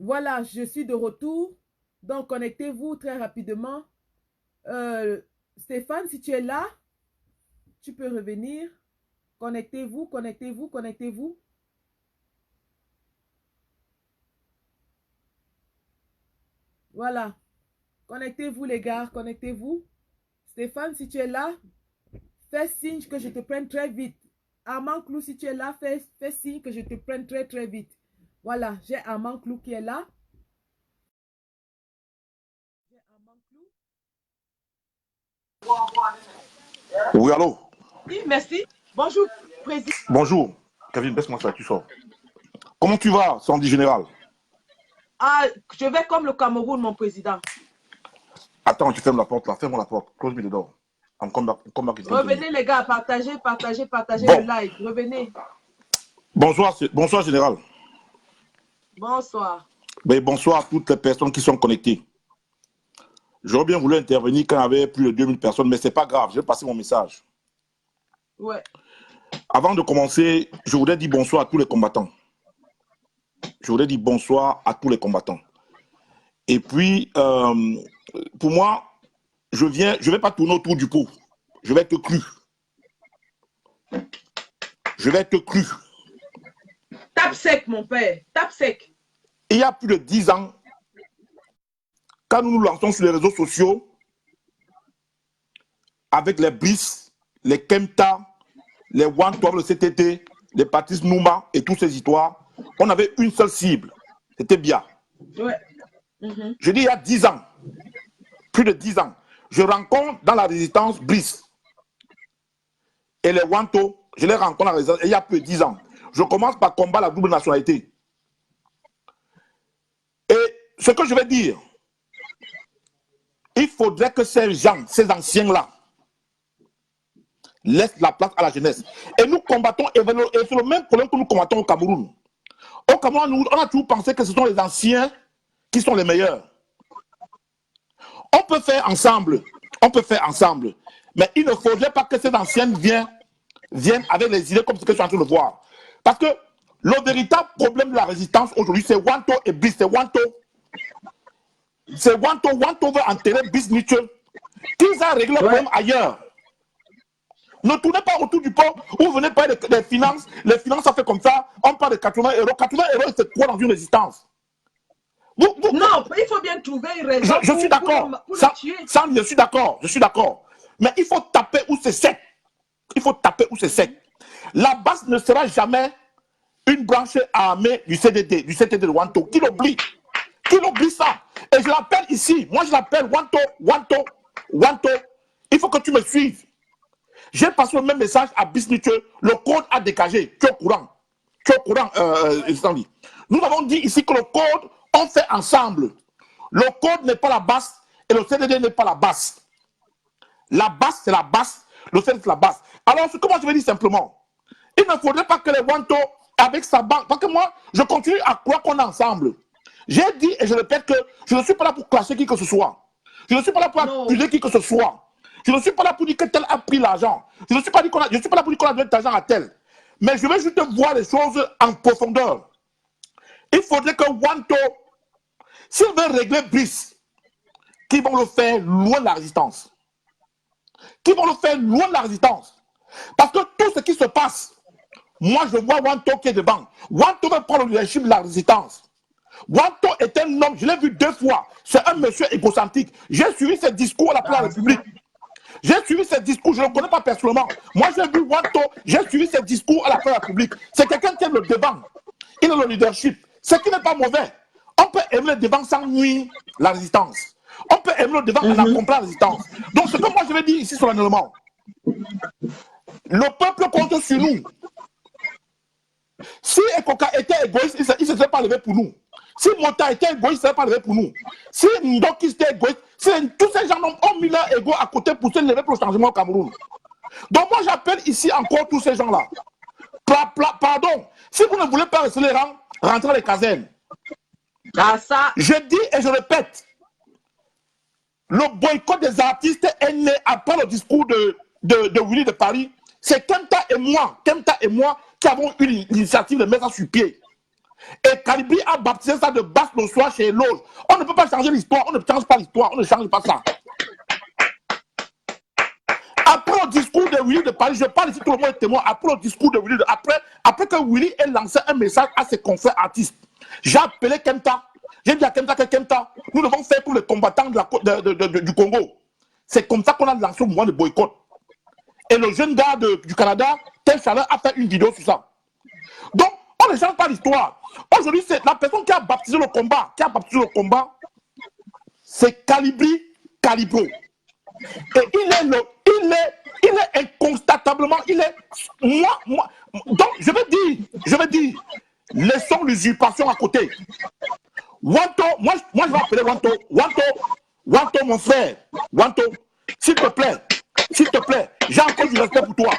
Voilà, je suis de retour. Donc, connectez-vous très rapidement. Stéphane, si tu es là, tu peux revenir. Connectez-vous, connectez-vous, connectez-vous. Voilà. Connectez-vous, les gars, connectez-vous. Stéphane, si tu es là, fais signe que je te prenne très vite. Armand Clou, si tu es là, fais signe que je te prenne très, très vite. Voilà, j'ai Armand Clou qui est là. J'ai Armand Clou. Oui, allô? Oui, merci. Bonjour, président. Bonjour. Kevin, baisse-moi ça, tu sors. Comment tu vas, Sandy Général? Ah, je vais comme le Cameroun, mon président. Attends, tu fermes la porte là, ferme la porte. Close me the door. Come back again to me. Revenez, les gars, partagez le Bon, live. Revenez. bonsoir Général. Bonsoir. Mais bonsoir à toutes les personnes qui sont connectées. J'aurais bien voulu intervenir quand il y avait plus de 2000 personnes, mais c'est pas grave, je vais passer mon message. Ouais. Avant de commencer, je voudrais dire bonsoir à tous les combattants. Je voudrais dire bonsoir à tous les combattants. Et puis, pour moi, je vais pas tourner autour du pot. Je vais être cru. Je vais être cru. Tape sec, mon père. Tape sec. Il y a plus de 10 ans, quand nous nous lançons sur les réseaux sociaux, avec les BRIS, les Kemta, les One Top, le CTT, les Patrice Nouma et toutes ces histoires, on avait une seule cible. C'était bien. Ouais. Je dis il y a 10 ans, plus de 10 ans, je rencontre dans la résistance BRIS et les Wanto, je les rencontre dans la résistance il y a plus de 10 ans. Je commence par combattre la double nationalité. Et ce que je vais dire, il faudrait que ces gens, ces anciens-là, laissent la place à la jeunesse. Et nous combattons, et c'est le même problème que nous combattons au Cameroun. Au Cameroun, on a toujours pensé que ce sont les anciens qui sont les meilleurs. On peut faire ensemble, mais il ne faudrait pas que ces anciennes viennent avec les idées comme ce que je suis en train de voir. Parce que le véritable problème de la résistance aujourd'hui, c'est Wanto et Bis. C'est Wanto. Wanto veut enterrer Bis Mitchell. Qu'ils aient réglé le problème ailleurs. Ne tournez pas autour du pot où vous venez parler des finances. Les finances, ça fait comme ça. On parle de 80 euros. 80 euros, c'est quoi dans une résistance? Non, il faut bien trouver une raison. Je suis d'accord. Sam, je suis d'accord. Mais il faut taper où c'est sec. La base ne sera jamais une branche armée du CDD de Wanto. Qui l'oublie ça? Et je l'appelle ici. Moi, je l'appelle Wanto. Il faut que tu me suives. J'ai passé le même message à Bismuth. Le code a dégagé. Tu es au courant. Stanley. Nous avons dit ici que le code, on fait ensemble. Le code n'est pas la base et le CDD n'est pas la base. La base, c'est la base. Le CDD, c'est la base. Alors, ce que moi, je vais dire simplement, il ne faudrait pas que les Wanto, avec sa banque, parce que moi, je continue à croire qu'on est ensemble. J'ai dit et je répète que je ne suis pas là pour clasher qui que ce soit. Je ne suis pas là pour accuser qui que ce soit. Je ne suis pas là pour dire que tel a pris l'argent. Je ne suis pas là pour dire qu'on a donné de l'argent à tel. Mais je vais juste voir les choses en profondeur. Il faudrait que Wanto, s'il veut régler Brice, qu'ils vont le faire loin de la résistance. Parce que tout ce qui se passe, moi je vois Wanto qui est devant. Wanto veut prendre le leadership de la résistance. Wanto est un homme, je l'ai vu 2 fois. C'est un monsieur égocentrique. J'ai suivi ses discours à la place de la République. J'ai suivi ses discours, je ne le connais pas personnellement. Moi, j'ai vu Wanto, j'ai suivi ses discours à la place de la République. C'est quelqu'un qui aime le devant. Il a le leadership. Ce qui n'est pas mauvais. On peut aimer le devant sans nuire la résistance. On peut aimer le devant en accomplissant la résistance. Donc, ce que moi, je vais dire ici solennellement, le peuple compte sur nous. Si Ekoka était égoïste, il ne se serait pas levé pour nous. Si Mota était égoïste, il ne se serait pas levé pour nous. Si Ndoki était égoïste, tous ces gens ont mis leur égo à côté pour se lever pour le changement au Cameroun. Donc moi j'appelle ici encore tous ces gens-là. Pardon, si vous ne voulez pas rester les rangs, rentrez dans les casernes. Je dis et je répète, le boycott des artistes est né après le discours de Willy de Paris. C'est Kemta et moi qui avons eu l'initiative de mettre ça sur pied. Et Calibri a baptisé ça de basse le soir chez Eloge. On ne peut pas changer l'histoire, on ne change pas l'histoire, on ne change pas ça. Après le discours de Willy de Paris, je parle ici, tout le monde est témoin. Après le discours de Willy, après que Willy ait lancé un message à ses confrères artistes, j'ai appelé Kenta. J'ai dit à Kenta que Kenta, nous devons faire pour les combattants du Congo. C'est comme ça qu'on a lancé le mouvement de boycott. Et le jeune gars du Canada, Tel Chaleur, a fait une vidéo sur ça. Donc, on ne change pas l'histoire. Aujourd'hui, c'est la personne qui a baptisé le combat, c'est Calibri Calibro. Et il est inconstatablement, donc je veux dire, laissons l'usurpation à côté. Wanto, moi je vais appeler Wanto mon frère, Wanto, s'il te plaît, j'ai encore du respect pour toi.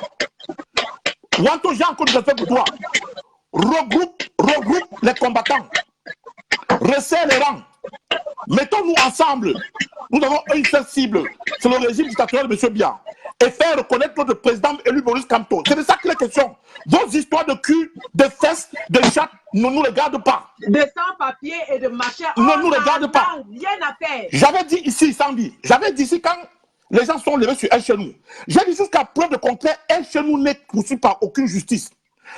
Wanto, j'ai encore du respect pour toi. Regroupe les combattants, resserre les rangs. Mettons-nous ensemble. Nous avons une seule cible. C'est le régime dictatorial de M. Biya. Et faire reconnaître notre président élu Maurice Kamto. C'est de ça qu'il est question. Vos histoires de cul, de fesses, de chatte ne nous regardent pas. De sans-papier et de machin. Ne nous regardent pas. Rien à faire. J'avais dit ici, Sandy, j'avais dit ici quand les gens sont levés sur El Chenou. J'ai dit jusqu'à preuve de contraire, El Chenou n'est poursuivi par aucune justice.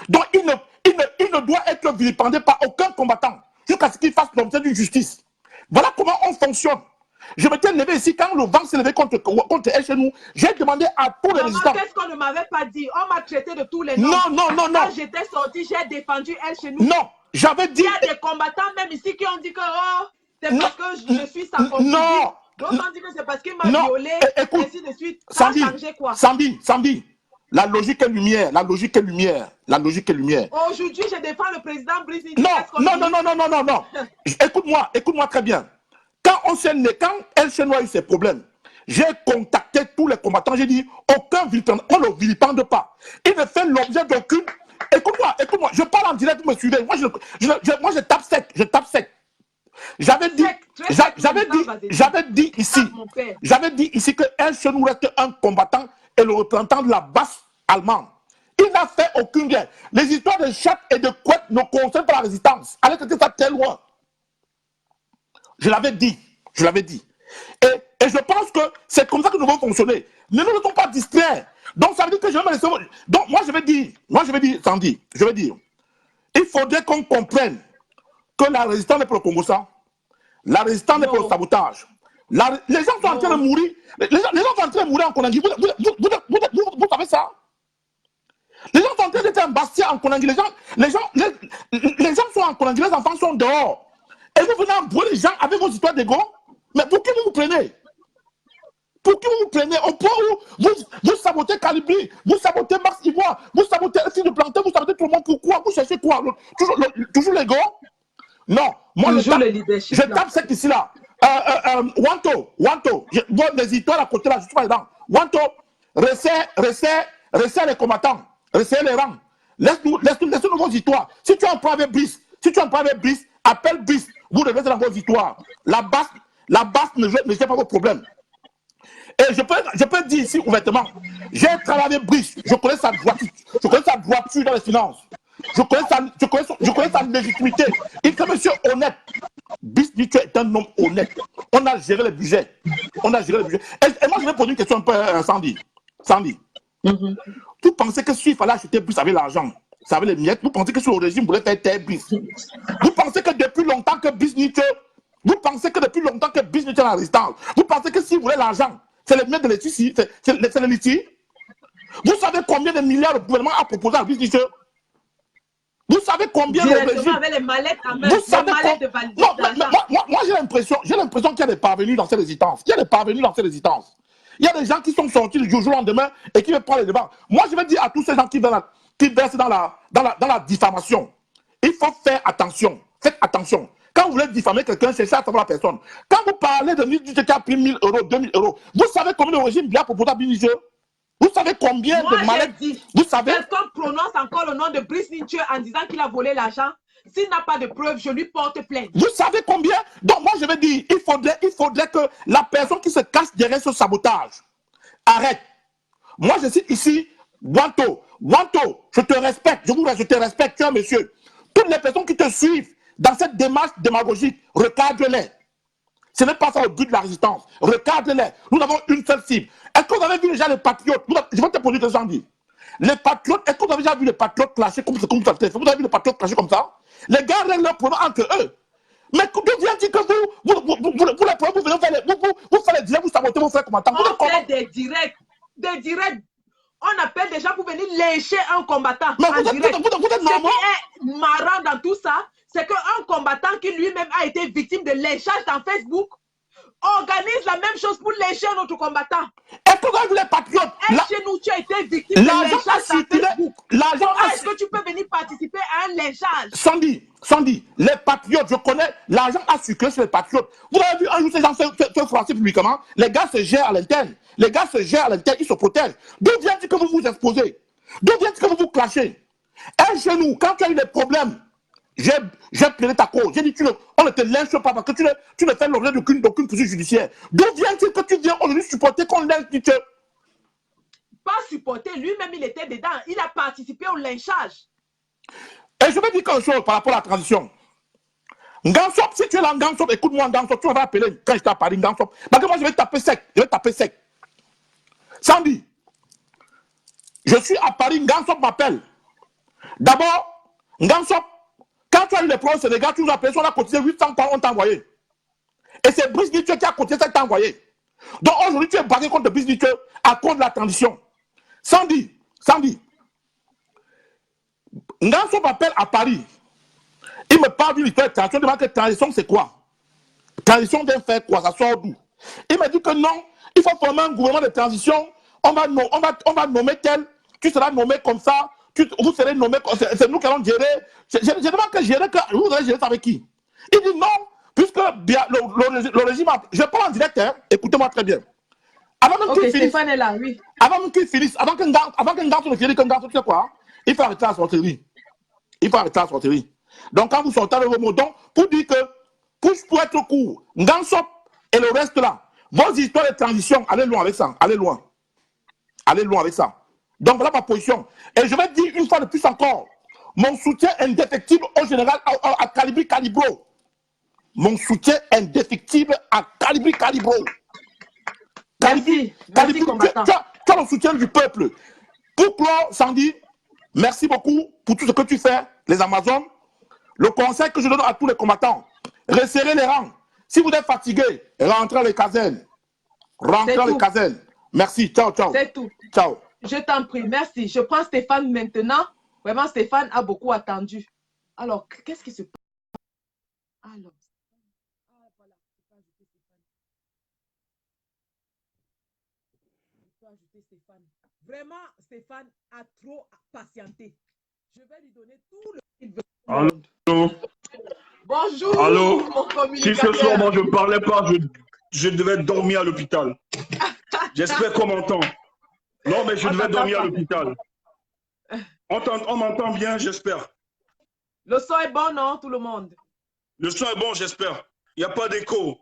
Donc il ne doit être vilipendé par aucun combattant jusqu'à ce qu'il fasse l'objet d'une justice. Voilà comment on fonctionne. Je m'étais levé ici quand le vent s'est levé contre El Chenou. J'ai demandé à tous les résistants. Qu'est-ce qu'on ne m'avait pas dit? On m'a traité de tous les noms. Non. Quand j'étais sorti, j'ai défendu El Chenou. Non, j'avais dit. Il y a des combattants même ici qui ont dit que c'est parce que je suis sa concubine. Non. D'autres ont dit que c'est parce qu'il m'a violé. Écoute, ainsi de suite. Ça a changé quoi? Samedi. La logique est lumière. Aujourd'hui, je défends le président Brice. Non. Écoute-moi très bien. Quand El Chenou a eu ses problèmes, j'ai contacté tous les combattants. J'ai dit, on ne le vilipende pas. Il ne fait l'objet d'aucune. Écoute-moi. Je parle en direct, vous me suivez. Moi, je tape sec. J'avais dit ici que El Chenou reste un combattant et le représentant de la base allemande. Il n'a fait aucune guerre. Les histoires de chatte et de couette ne concernent pas la résistance. Allez traiter ça très loin. Je l'avais dit. Et je pense que c'est comme ça que nous devons fonctionner. Mais nous ne sommes pas distraits. Donc ça veut dire que je vais me laisser. Donc moi je vais dire, Sandy, il faudrait qu'on comprenne que la résistance n'est pas le Congo ça. La résistance n'est pas le sabotage. Les gens sont en train de mourir. Les gens sont en train de mourir en Konangi. Vous savez ça? Les gens sont en train d'être en Bastia en Konangi. Les gens sont en Konangi, les enfants sont dehors. Et vous venez embrouiller les gens avec vos histoires d'ego. Mais pour qui vous prenez? Au point où vous sabotez Calibri, vous sabotez Max Ivoire, vous sabotez le fils de Plantain, vous sabotez tout le monde. Pourquoi? Vous cherchez quoi? Toujours l'ego? Non. Moi, je tape cette ici-là. Wanto, les histoires à côté là, je suis pas dedans. Wanto, resserre les combattants, resserre les rangs. Laisse-nous vos histoires. Si tu en prends avec Brice, appelle Brice, vous devez être dans vos histoires. La basse ne gère pas vos problèmes. Et je peux dire ici ouvertement, j'ai travaillé avec Brice, je connais sa droiture dans les finances. Je connais sa légitimité. Il est un monsieur honnête. Brice Nicho est un homme honnête. On a géré le budget. Et moi, je vais poser une question un peu, Sandy. Vous pensez que s'il fallait acheter Brice avec l'argent, ça avait les miettes, vous pensez que sur le régime voulait faire taire Brice? Vous pensez que depuis longtemps que Brice Nicho est dans la résistance? Vous pensez que s'il voulait l'argent, c'est les miettes de l'éthique, c'est le litige? Vous savez combien de milliards le gouvernement a proposé à Brice Nicho? Vous savez combien de régime... avec les mallettes en main, vous savez de validation. Moi j'ai l'impression qu'il y a des parvenus dans ces résistances. Il y a des gens qui sont sortis du jour au lendemain et qui veulent prendre les débats. Moi je vais dire à tous ces gens qui versent dans la diffamation, il faut faire attention. Faites attention. Quand vous voulez diffamer quelqu'un, cherchez à savoir la personne. Quand vous parlez de Niger qui a pris 1 000 euros, 2 000 euros, vous savez combien le régime a proposé à Niger? Vous savez combien de mallettes? Vous savez? Quelqu'un prononce encore le nom de Brice Nicho en disant qu'il a volé l'argent. S'il n'a pas de preuves, je lui porte plainte. Vous savez combien? Donc moi je vais dire, il faudrait que la personne qui se cache derrière ce sabotage arrête. Moi je cite ici Wanto, je te respecte, je te respecte, tu es un monsieur. Toutes les personnes qui te suivent dans cette démarche démagogique, recadre-les. Ce n'est pas ça le but de la résistance. Recadre-les. Nous avons une seule cible. Est-ce que vous avez vu déjà les patriotes? Je vais te poser des gens. Les patriotes, est-ce que vous avez déjà vu les patriotes clasher comme ça? Vous avez vu les patriotes clasher comme ça? Les gars règlent leurs problèmes entre eux. Mais d'où vient-il que vous les problèmes, vous faites les directs, vous sabotez vos frères combattants? On fait des directs. Des directs. On appelle des gens pour venir lyncher un combattant. Mais en vous êtes direct. normal. Ce qui est marrant dans tout ça, c'est qu'un combattant qui lui-même a été victime de lynchage dans Facebook organise la même chose pour lyncher un autre combattant. Est-ce que vous avez vu les patriotes? Chez nous, tu as été victime de lynchage dans Facebook. Comment est-ce que tu peux venir participer à un lynchage? Sandy, les patriotes, je connais, l'argent a circulé sur les patriotes. Vous avez vu un jour ces gens se froisser publiquement? Les gars se gèrent à l'interne. Les gars se gèrent à l'interne, ils se protègent. D'où vient-il que vous vous exposez? D'où vient-il que vous vous clashez? Un genou, quand tu as eu des problèmes, j'ai plaidé ta cause. J'ai dit, on ne te lynche pas parce que tu ne fais l'objet d'aucune poursuite judiciaire. D'où vient-il que tu viens aujourd'hui supporter qu'on lynche Nietzsche? Pas supporter, lui-même il était dedans. Il a participé au lynchage. Et je vais dire quelque chose par rapport à la transition. Ngansop, si tu es là, Ngansop, écoute-moi, Ngansop, tu vas appeler quand j'étais à Paris, Ngansop. Parce que moi, je vais taper sec. Sandy, je suis à Paris, Ngansop m'appelle. D'abord, Ngansop, quand tu as eu les problèmes Sénégal, tu nous appelles, on a cotisé 800 points, on t'a envoyé. Et c'est Brice Nietzsche qui a cotisé ça, qui t'a envoyé. Donc aujourd'hui, tu es barré contre Brice Nietzsche à cause de la transition. Sandy, Ngansop m'appelle à Paris. Il me parle d'une histoire de transition, il me demande que transition c'est quoi? Transition vient faire quoi? Ça sort d'où? Il me dit que non, il faut former un gouvernement de transition, on va nommer tel, tu seras nommé comme ça, vous serez nommé, c'est nous qui allons gérer. Je demande que gérer, que vous allez gérer ça avec qui? Il dit non, puisque le régime, je parle en direct, hein, écoutez-moi très bien. Avant même qu'il finisse, Stéphane est là, oui. Avant qu'il finisse, avant qu'un gars ne finisse, tu sais quoi? Il faut arrêter la sorcellerie. Donc quand vous sortez avec vos mots, donc pour dire que, pour être court, Ngansop et le reste là, vos histoires de transition, allez loin avec ça, allez loin avec ça. Donc voilà ma position. Et je vais dire une fois de plus encore, mon soutien indéfectible au général à Kalibri Kalibro. Mon soutien indéfectible à Kalibri Kalibro. Merci combattant. Tu as le soutien du peuple. Pour clore, Sandy, merci beaucoup pour tout ce que tu fais, les Amazones. Le conseil que je donne à tous les combattants, resserrez les rangs. Si vous êtes fatigué, rentrez dans les casernes. Merci, ciao. C'est tout. Ciao. Je t'en prie, merci. Je prends Stéphane maintenant. Vraiment, Stéphane a beaucoup attendu. Alors, qu'est-ce qui se passe? Alors. Voilà. Je peux ajouter Stéphane. Vraiment, Stéphane a trop patienté. Je vais lui donner tout le qu'il veut. Allô? Bonjour, allô? Mon communicateur. Si ce soir, moi, je ne parlais pas, je devais dormir à l'hôpital. J'espère qu'on m'entend. Non, mais je devais dormir à l'hôpital. On m'entend bien, j'espère. Le son est bon, non, tout le monde? Le son est bon, j'espère. Il n'y a pas d'écho.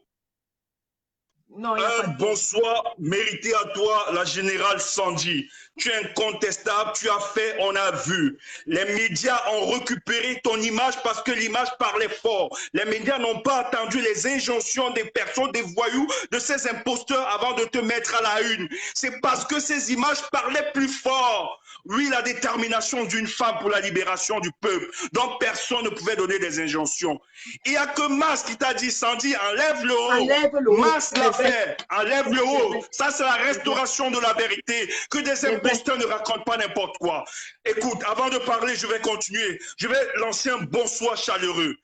Non, il y a pas d'écho. Bonsoir, mérité à toi, la générale Sandy. Tu es incontestable, tu as fait, on a vu. Les médias ont récupéré ton image parce que l'image parlait fort. Les médias n'ont pas attendu les injonctions des personnes, des voyous, de ces imposteurs avant de te mettre à la une. C'est parce que ces images parlaient plus fort. Oui, la détermination d'une femme pour la libération du peuple. Donc personne ne pouvait donner des injonctions. Il n'y a que Mas qui t'a dit, Sandy, enlève le haut. Enlève le haut. Mas l'a fait, enlève le haut. Ça, c'est la restauration de la vérité. Que des imposteurs ne racontent pas n'importe quoi. Écoute, avant de parler, je vais continuer. Je vais lancer un bonsoir chaleureux.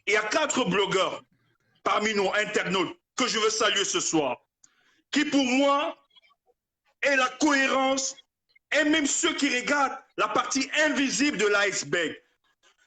Il y a 4 blogueurs parmi nos internautes que je veux saluer ce soir, qui pour moi est la cohérence et même ceux qui regardent la partie invisible de l'iceberg.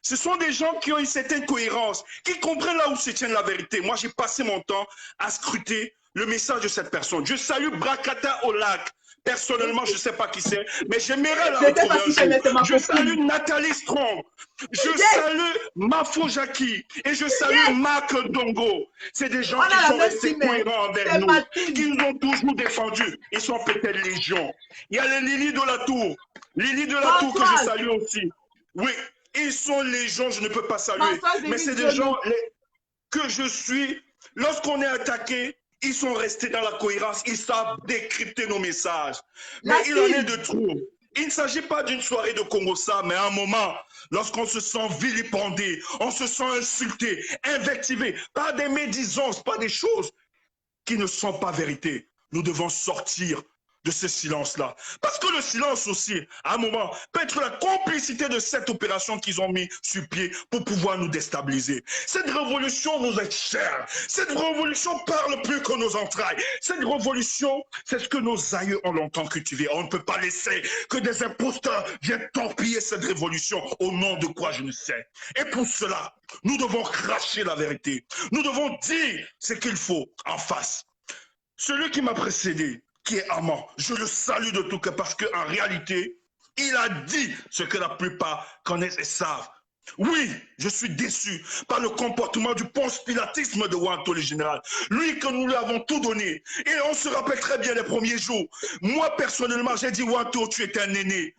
Ce sont des gens qui ont une certaine cohérence, qui comprennent là où se tient la vérité. Moi, j'ai passé mon temps à scruter le message de cette personne. Je salue Brakata au lac. Personnellement, je ne sais pas qui c'est, mais j'aimerais la retrouver un jour. Je salue Nathalie Strong. Je salue Mafo Jackie. Et je salue Marc Dongo. C'est des gens qui sont restés cohérents envers nous, qui nous ont toujours défendus. Ils sont peut-être légion. Il y a les Lily de la Tour. Lily de la Tour que je salue aussi. Oui. Ils sont les gens, je ne peux pas saluer. Françoise Mais c'est des gens que je suis. Lorsqu'on est attaqué, ils sont restés dans la cohérence. Ils savent décrypter nos messages. Mais il en est de trop. Il ne s'agit pas d'une soirée de Congo-Ça, mais à un moment, lorsqu'on se sent vilipendé, on se sent insulté, invectivé par des médisances, par des choses qui ne sont pas vérité. Nous devons sortir de ce silence-là. Parce que le silence aussi, à un moment, peut être la complicité de cette opération qu'ils ont mis sur pied pour pouvoir nous déstabiliser. Cette révolution nous est chère. Cette révolution parle plus que nos entrailles. Cette révolution, c'est ce que nos aïeux ont longtemps cultivé. On ne peut pas laisser que des imposteurs viennent torpiller cette révolution au nom de quoi je ne sais. Et pour cela, nous devons cracher la vérité. Nous devons dire ce qu'il faut en face. Celui qui m'a précédé, qui est amant, je le salue de tout cœur parce qu'en réalité, il a dit ce que la plupart connaissent et savent. Oui, je suis déçu par le comportement du ponce-pilatisme de Wanto le général. Lui que nous lui avons tout donné. Et on se rappelle très bien les premiers jours. Moi, personnellement, j'ai dit Wanto, tu es un aîné.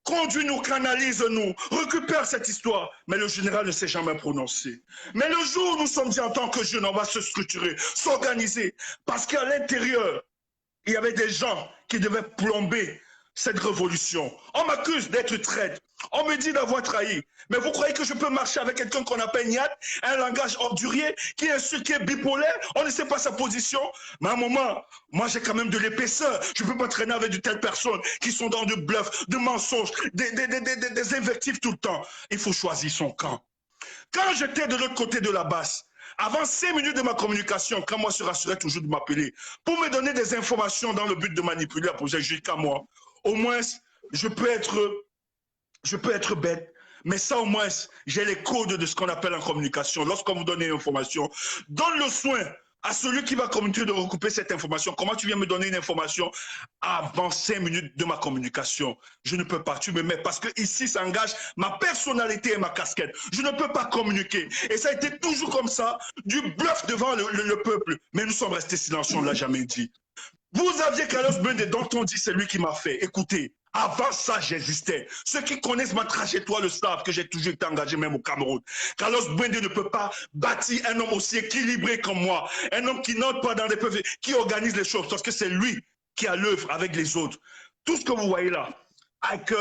Conduis-nous, canalise-nous, récupère cette histoire. Mais le général ne s'est jamais prononcé. Mais le jour où nous sommes dit en tant que jeunes, on va se structurer, s'organiser. Parce qu'à l'intérieur, il y avait des gens qui devaient plomber cette révolution. On m'accuse d'être traître. On me dit d'avoir trahi. Mais vous croyez que je peux marcher avec quelqu'un qu'on appelle Niat, un langage ordurier, qui est bipolaire, on ne sait pas sa position. Mais à un moment, moi j'ai quand même de l'épaisseur. Je ne peux pas traîner avec de telles personnes qui sont dans du bluff, de mensonges, des invectives tout le temps. Il faut choisir son camp. Quand j'étais de l'autre côté de la basse, avant 5 minutes de ma communication, quand moi je rassurais toujours de m'appeler, pour me donner des informations dans le but de manipuler la position jusqu'à moi, au moins, je peux être bête, mais ça au moins, j'ai les codes de ce qu'on appelle en communication. Lorsqu'on vous donne une information, donne le soin à celui qui va communiquer de recouper cette information. Comment tu viens me donner une information avant 5 minutes de ma communication? Je ne peux pas, tu me mets, parce que ici, ça engage ma personnalité et ma casquette. Je ne peux pas communiquer. Et ça a été toujours comme ça, du bluff devant le peuple. Mais nous sommes restés silencieux, on ne l'a jamais dit. Vous aviez Carlos Bende, dont on dit c'est lui qui m'a fait. Écoutez, avant ça, j'existais. Ceux qui connaissent ma trajectoire le savent que j'ai toujours été engagé même au Cameroun. Carlos Bende ne peut pas bâtir un homme aussi équilibré comme moi. Un homme qui n'entre pas dans des peuples, qui organise les choses, parce que c'est lui qui a l'œuvre avec les autres. Tout ce que vous voyez là, avec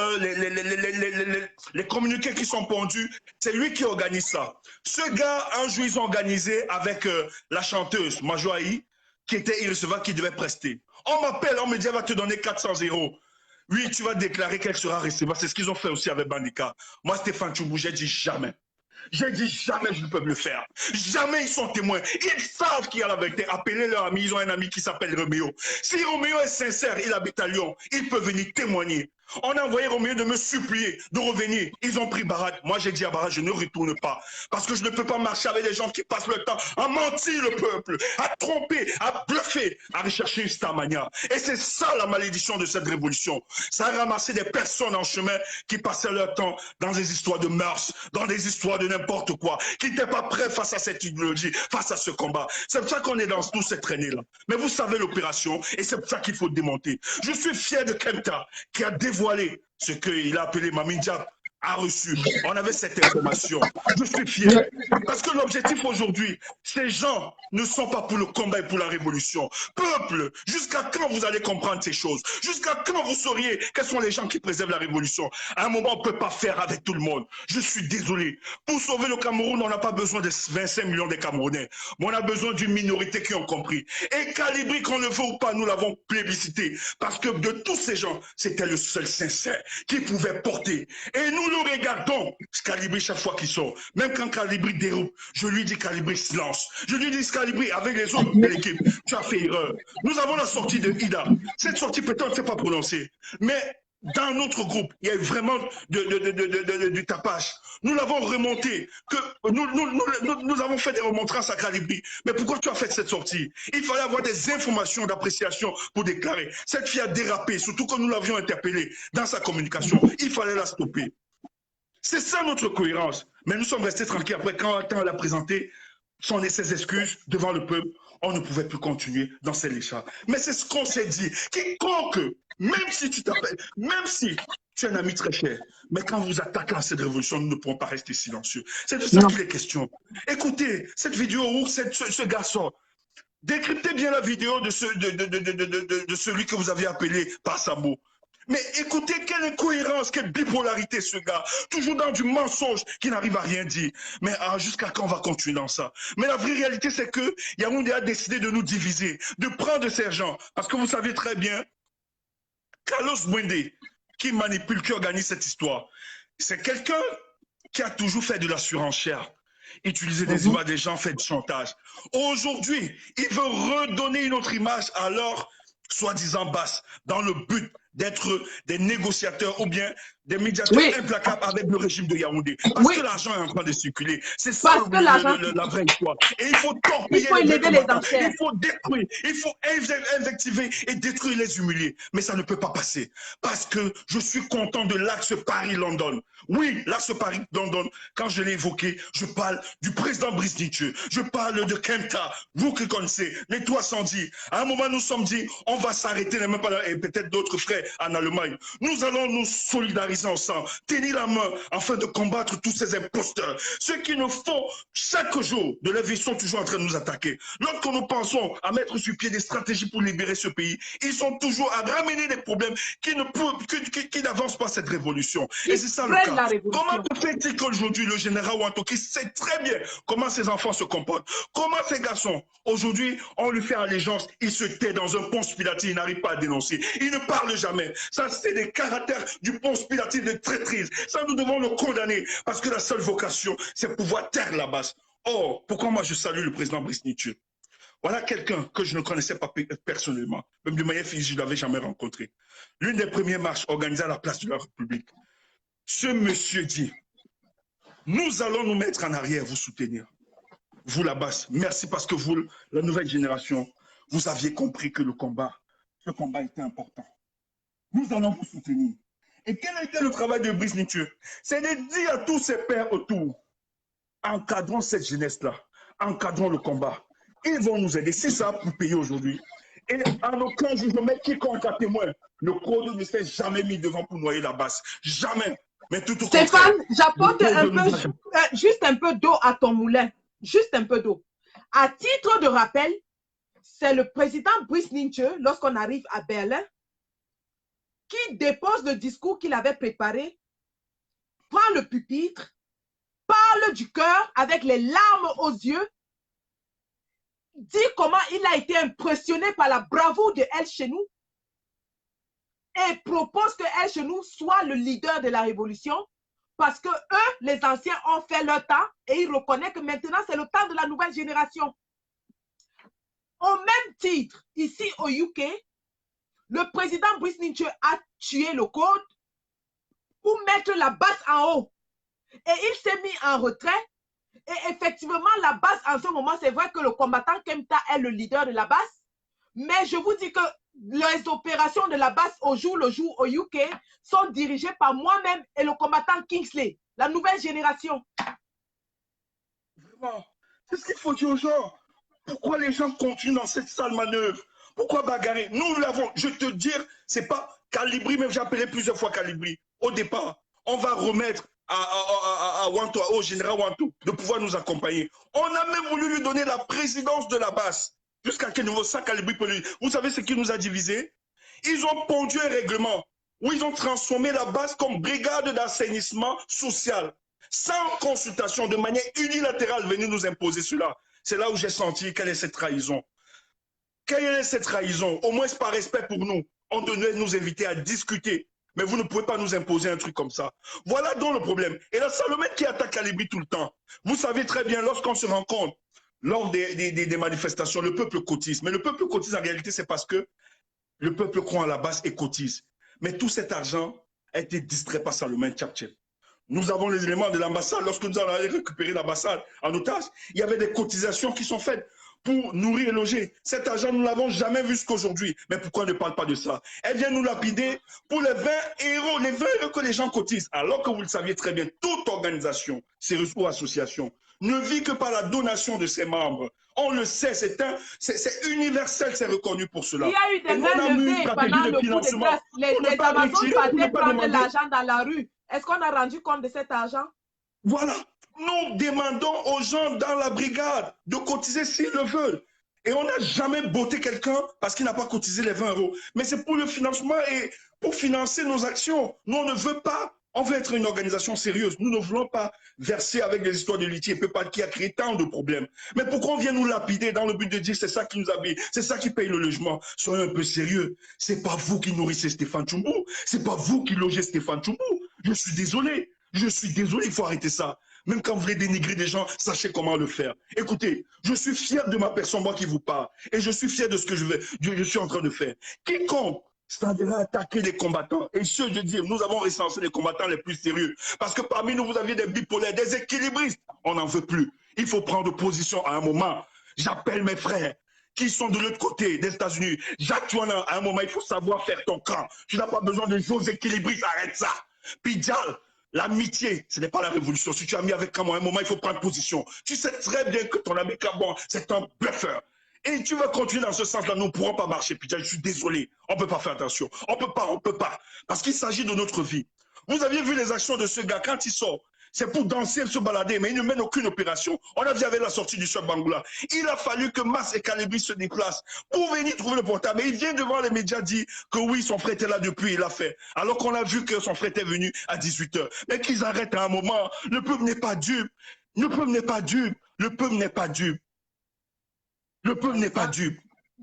les communiqués qui sont pondus, c'est lui qui organise ça. Ce gars, un jour, ils ont organisé avec la chanteuse Majoaï, qui était irrecevable, qui devait prester. On m'appelle, on me dit, elle va te donner 400 €. Oui, tu vas déclarer qu'elle sera recevable. C'est ce qu'ils ont fait aussi avec Bandika. Moi, Stéphane Tchoubou, j'ai dit jamais. J'ai dit jamais je ne peux le faire. Jamais ils sont témoins. Ils savent qu'il y a la vérité. Appelez leur ami. Ils ont un ami qui s'appelle Roméo. Si Roméo est sincère, il habite à Lyon, il peut venir témoigner. On a envoyé Roméo de me supplier de revenir. Ils ont pris Barat. Moi, j'ai dit à Barat, je ne retourne pas. Parce que je ne peux pas marcher avec des gens qui passent le temps à mentir le peuple, à tromper, à bluffer, à rechercher une starmania. Et c'est ça la malédiction de cette révolution. Ça a ramassé des personnes en chemin qui passaient leur temps dans des histoires de mœurs, dans des histoires de n'importe quoi, qui n'étaient pas prêts face à cette idéologie, face à ce combat. C'est pour ça qu'on est dans toute cette traînée-là. Mais vous savez l'opération, et c'est pour ça qu'il faut démonter. Je suis fier de Kenta, qui a dévoilé ce qu'il a appelé Mami Diab a reçu. On avait cette information. Je suis fier. Parce que l'objectif aujourd'hui, ces gens ne sont pas pour le combat et pour la révolution. Peuple, jusqu'à quand vous allez comprendre ces choses? Jusqu'à quand vous sauriez quels sont les gens qui préservent la révolution? À un moment, on ne peut pas faire avec tout le monde. Je suis désolé. Pour sauver le Cameroun, on n'a pas besoin de 25 millions de Camerounais. Mais on a besoin d'une minorité qui ont compris. Et Calibri, qu'on le veut ou pas, nous l'avons plébiscité. Parce que de tous ces gens, c'était le seul sincère qui pouvait porter. Et nous le regardons, Calibri, chaque fois qu'il sort. Même quand Calibri déroule, je lui dis Calibri silence. Je lui dis Calibri, avec les autres de l'équipe, tu as fait erreur. Nous avons la sortie de Ida. Cette sortie, peut-être, on ne s'est pas prononcée. Mais dans notre groupe, il y a eu vraiment du tapage. Nous l'avons remonté. Nous avons fait des remontrances à Calibri. Mais pourquoi tu as fait cette sortie? Il fallait avoir des informations d'appréciation pour déclarer. Cette fille a dérapé, surtout que nous l'avions interpellée dans sa communication. Il fallait la stopper. C'est ça notre cohérence. Mais nous sommes restés tranquilles. Après, quand elle a présenté ses excuses devant le peuple, on ne pouvait plus continuer dans ces léchats. Mais c'est ce qu'on s'est dit. Quiconque, même si tu t'appelles, même si tu es un ami très cher. Mais quand vous attaquez à cette révolution, nous ne pourrons pas rester silencieux. C'est de ça qu'il est question. Écoutez, cette vidéo où ce garçon, décryptez bien la vidéo de celui que vous avez appelé Passabo. Mais écoutez, quelle incohérence, quelle bipolarité ce gars. Toujours dans du mensonge qui n'arrive à rien dire. Mais jusqu'à quand on va continuer dans ça? Mais la vraie réalité, c'est que Yaoundé a décidé de nous diviser, de prendre ces gens. Parce que vous savez très bien, Carlos Bouindé, qui manipule, qui organise cette histoire, c'est quelqu'un qui a toujours fait de la surenchère. Utiliser des images des gens, fait du chantage. Aujourd'hui, il veut redonner une autre image à leur soi-disant basse, dans le but d'être des négociateurs ou bien des médiateurs implacables avec le régime de Yaoundé. Parce que l'argent est en train de circuler. C'est ça la vraie histoire. Et il faut torpiller les enchères. Il faut détruire, il faut invectiver et détruire les humiliés. Mais ça ne peut pas passer. Parce que je suis content de l'axe Paris-London. Oui, l'axe Paris-London, quand je l'ai évoqué, je parle du président Brice Nietzsche. Je parle de Kenta, vous qui connaissez, les 310. À un moment, nous sommes dit, on va s'arrêter, même pas et peut-être d'autres frères en Allemagne. Nous allons nous solidariser ensemble, tenir la main afin de combattre tous ces imposteurs. Ceux qui nous font chaque jour de la vie sont toujours en train de nous attaquer. Lorsque nous pensons à mettre sur pied des stratégies pour libérer ce pays, ils sont toujours à ramener des problèmes qui n'avancent pas cette révolution. Et c'est ça le cas. Comment fait-il qu'aujourd'hui le général Wanto, qui sait très bien comment ses enfants se comportent, comment ces garçons, aujourd'hui, on lui fait allégeance, il se tait dans un Ponce Pilate, il n'arrive pas à dénoncer. Il ne parle jamais. Ça, c'est des caractères du Ponce Pilate de traîtrise. Ça, nous devons le condamner parce que la seule vocation, c'est pouvoir taire la base. Or, pourquoi moi je salue le président Brice Nietzsche? Voilà quelqu'un que je ne connaissais pas personnellement, même de manière physique, je ne l'avais jamais rencontré. L'une des premières marches organisées à la place de la République. Ce monsieur dit, nous allons nous mettre en arrière, vous soutenir. Vous, la base, merci parce que vous, la nouvelle génération, vous aviez compris que ce combat était important. Nous allons vous soutenir. Et quel a été le travail de Brice Nietzsche? C'est de dire à tous ses pairs autour, encadrons cette jeunesse-là, encadrons le combat. Ils vont nous aider. C'est ça pour payer aujourd'hui. Et en aucun jugement, quiconque a témoin, le code ne s'est jamais mis devant pour noyer la base. Jamais. Mais tout au contraire. Stéphane, j'apporte juste un peu d'eau à ton moulin. Juste un peu d'eau. À titre de rappel, c'est le président Brice Nietzsche, lorsqu'on arrive à Berlin, qui dépose le discours qu'il avait préparé, prend le pupitre, parle du cœur avec les larmes aux yeux, dit comment il a été impressionné par la bravoure de El Chenou et propose que El Chenou soit le leader de la révolution parce que eux, les anciens, ont fait leur temps et ils reconnaissent que maintenant, c'est le temps de la nouvelle génération. Au même titre, ici au UK, le président Brice Nietzsche a tué le code pour mettre la base en haut. Et il s'est mis en retrait. Et effectivement, la base, en ce moment, c'est vrai que le combattant Kemta est le leader de la base. Mais je vous dis que les opérations de la base au jour le jour au UK sont dirigées par moi-même et le combattant Kingsley, la nouvelle génération. Vraiment, c'est ce qu'il faut dire aux gens. Pourquoi les gens continuent dans cette sale manœuvre? Pourquoi bagarrer? Nous l'avons, je te dire, c'est pas Calibri, mais j'ai appelé plusieurs fois Calibri. Au départ, on va remettre à Wanto, au général Wanto, de pouvoir nous accompagner. On a même voulu lui donner la présidence de la base. Jusqu'à quel niveau ça, Calibri peut lui... Vous savez ce qui nous a divisé? Ils ont pondu un règlement où ils ont transformé la base comme brigade d'assainissement social. Sans consultation, de manière unilatérale, venir nous imposer cela. C'est là où j'ai senti quelle est cette trahison. Quelle est cette trahison? Au moins par respect pour nous. On devait nous inviter à discuter. Mais vous ne pouvez pas nous imposer un truc comme ça. Voilà donc le problème. Et la Salomé qui attaque Calibri tout le temps. Vous savez très bien, lorsqu'on se rencontre, lors des manifestations, le peuple cotise. Mais le peuple cotise en réalité, c'est parce que le peuple croit à la base et cotise. Mais tout cet argent a été distrait par Salomé Tchapchep. Nous avons les éléments de l'ambassade. Lorsque nous allons aller récupérer l'ambassade en otage, il y avait des cotisations qui sont faites pour nourrir et loger. Cet argent, nous ne l'avons jamais vu jusqu'aujourd'hui. Mais pourquoi on ne parle pas de ça? Elle vient nous lapider pour les 20 euros, les 20 euros que les gens cotisent. Alors que vous le saviez très bien, toute organisation, sérieuse ou association, ne vit que par la donation de ses membres. On le sait, c'est universel, c'est reconnu pour cela. Il y a eu des mains levées pendant le coup de grâce. Les Amazones partaient prendre l'argent dans la rue. Est-ce qu'on a rendu compte de cet argent? Voilà. Nous demandons aux gens dans la brigade de cotiser s'ils le veulent. Et on n'a jamais botté quelqu'un parce qu'il n'a pas cotisé les 20 €. Mais c'est pour le financement et pour financer nos actions. Nous, on ne veut pas. On veut être une organisation sérieuse. Nous ne voulons pas verser avec des histoires de litiges qui a créé tant de problèmes. Mais pourquoi on vient nous lapider dans le but de dire c'est ça qui nous habille, c'est ça qui paye le logement? Soyez un peu sérieux. C'est pas vous qui nourrissez Stéphane Tchoumou. C'est pas vous qui logez Stéphane Tchoumou. Je suis désolé. Je suis désolé, il faut arrêter ça. Même quand vous voulez dénigrer des gens, sachez comment le faire. Écoutez, je suis fier de ma personne, moi qui vous parle. Et je suis fier de ce que je suis en train de faire. Quiconque c'est-à-dire attaquer les combattants. Et ce, je dis, nous avons recensé les combattants les plus sérieux. Parce que parmi nous, vous aviez des bipolaires, des équilibristes. On n'en veut plus. Il faut prendre position à un moment. J'appelle mes frères qui sont de l'autre côté des États-Unis. Jacques Chouana, à un moment, il faut savoir faire ton camp. Tu n'as pas besoin de jouer aux équilibristes, arrête ça. Puis Dial, l'amitié, ce n'est pas la révolution. Si tu as mis avec Kamon, à un moment, il faut prendre position. Tu sais très bien que ton ami Kamon, c'est un bluffeur. Et tu vas continuer dans ce sens-là, nous ne pourrons pas marcher. Puis je suis désolé, on ne peut pas faire attention. On ne peut pas. Parce qu'il s'agit de notre vie. Vous aviez vu les actions de ce gars quand il sort. C'est pour danser, se balader, mais il ne mène aucune opération. On a vu avec la sortie du Chef Bangoula. Il a fallu que Mas et Calibri se déplacent pour venir trouver le portable. Mais il vient devant les médias dire que oui, son frère était là depuis, il l'a fait. Alors qu'on a vu que son frère était venu à 18 h. Mais qu'ils arrêtent à un moment. Le peuple n'est pas dupe. Le peuple n'est pas dupe. Le peuple n'est pas dupe. Le peuple n'est pas dupe.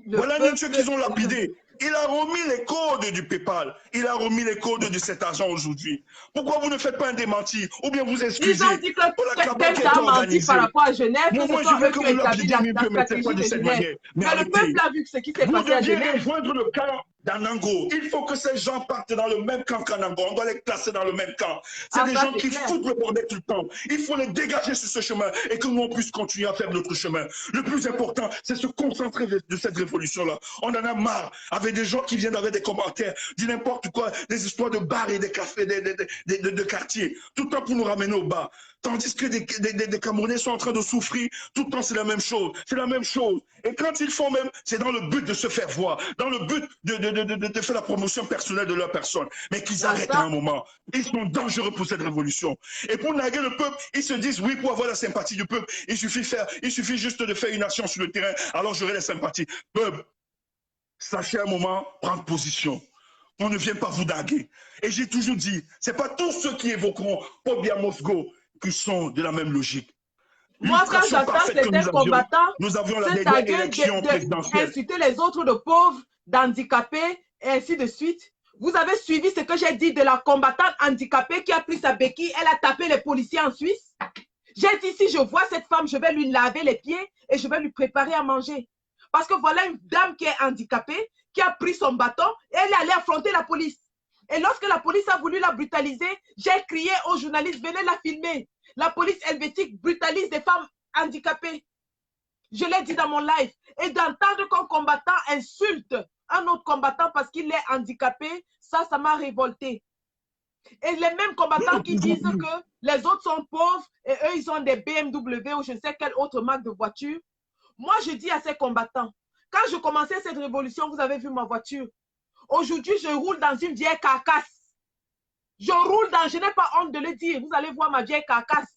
Voilà les ceux qu'ils ont lapidé. Il a remis les codes du PayPal. Il a remis les codes de cet argent aujourd'hui. Pourquoi vous ne faites pas un démenti? Ou bien vous excusez? Ils ont dit que quelqu'un a menti par rapport à Genève. Moi, je veux que vous lapidiez, mais pas de cette manière. Mais le peuple a vu ce qui s'est passé à Genève. Vous deviez rejoindre le camp d'Anango. Il faut que ces gens partent dans le même camp qu'Anango. On doit les classer dans le même camp. C'est des gens qui foutent le bordel tout le temps. Il faut les dégager sur ce chemin et que nous, on puisse continuer à faire notre chemin. Le plus important, c'est se concentrer de cette révolution-là. On en a marre avec des gens qui viennent avec des commentaires, du n'importe quoi, des histoires de bars et des cafés, de quartiers, tout le temps pour nous ramener au bas. Tandis que des Camerounais sont en train de souffrir, tout le temps c'est la même chose, c'est la même chose. Et quand ils font même, c'est dans le but de se faire voir, dans le but de faire la promotion personnelle de leur personne. Mais qu'ils arrêtent à un moment. Ils sont dangereux pour cette révolution. Et pour narguer le peuple, ils se disent, oui, pour avoir la sympathie du peuple, il suffit juste de faire une action sur le terrain, alors j'aurai la sympathie. Peuple, sachez à un moment prendre position. On ne vient pas vous narguer. Et j'ai toujours dit, ce n'est pas tous ceux qui évoqueront Paul Biya Mosgo qui sont de la même logique. Moi, quand j'entends certains combattants, nous avions la dernière élection présidentielle. Insulter les autres de pauvres, d'handicapés, et ainsi de suite. Vous avez suivi ce que j'ai dit de la combattante handicapée qui a pris sa béquille, elle a tapé les policiers en Suisse. J'ai dit, si je vois cette femme, je vais lui laver les pieds et je vais lui préparer à manger. Parce que voilà une dame qui est handicapée, qui a pris son bâton et elle est allée affronter la police. Et lorsque la police a voulu la brutaliser, j'ai crié aux journalistes, venez la filmer. La police helvétique brutalise des femmes handicapées. Je l'ai dit dans mon live. Et d'entendre qu'un combattant insulte un autre combattant parce qu'il est handicapé, ça m'a révolté. Et les mêmes combattants qui disent que les autres sont pauvres et eux, ils ont des BMW ou je ne sais quelle autre marque de voiture. Moi, je dis à ces combattants, quand je commençais cette révolution, vous avez vu ma voiture. Aujourd'hui, je roule dans une vieille carcasse. Je n'ai pas honte de le dire. Vous allez voir ma vieille carcasse.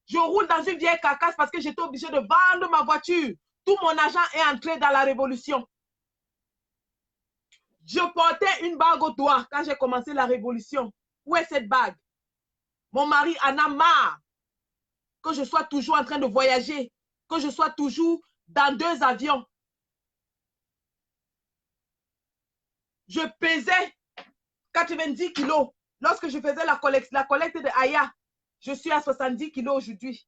Je roule dans une vieille carcasse parce que j'étais obligé de vendre ma voiture. Tout mon argent est entré dans la révolution. Je portais une bague au doigt quand j'ai commencé la révolution. Où est cette bague? Mon mari en a marre que je sois toujours en train de voyager, que je sois toujours dans 2 avions. Je pesais 90 kilos lorsque je faisais la collecte de Aya. Je suis à 70 kilos aujourd'hui.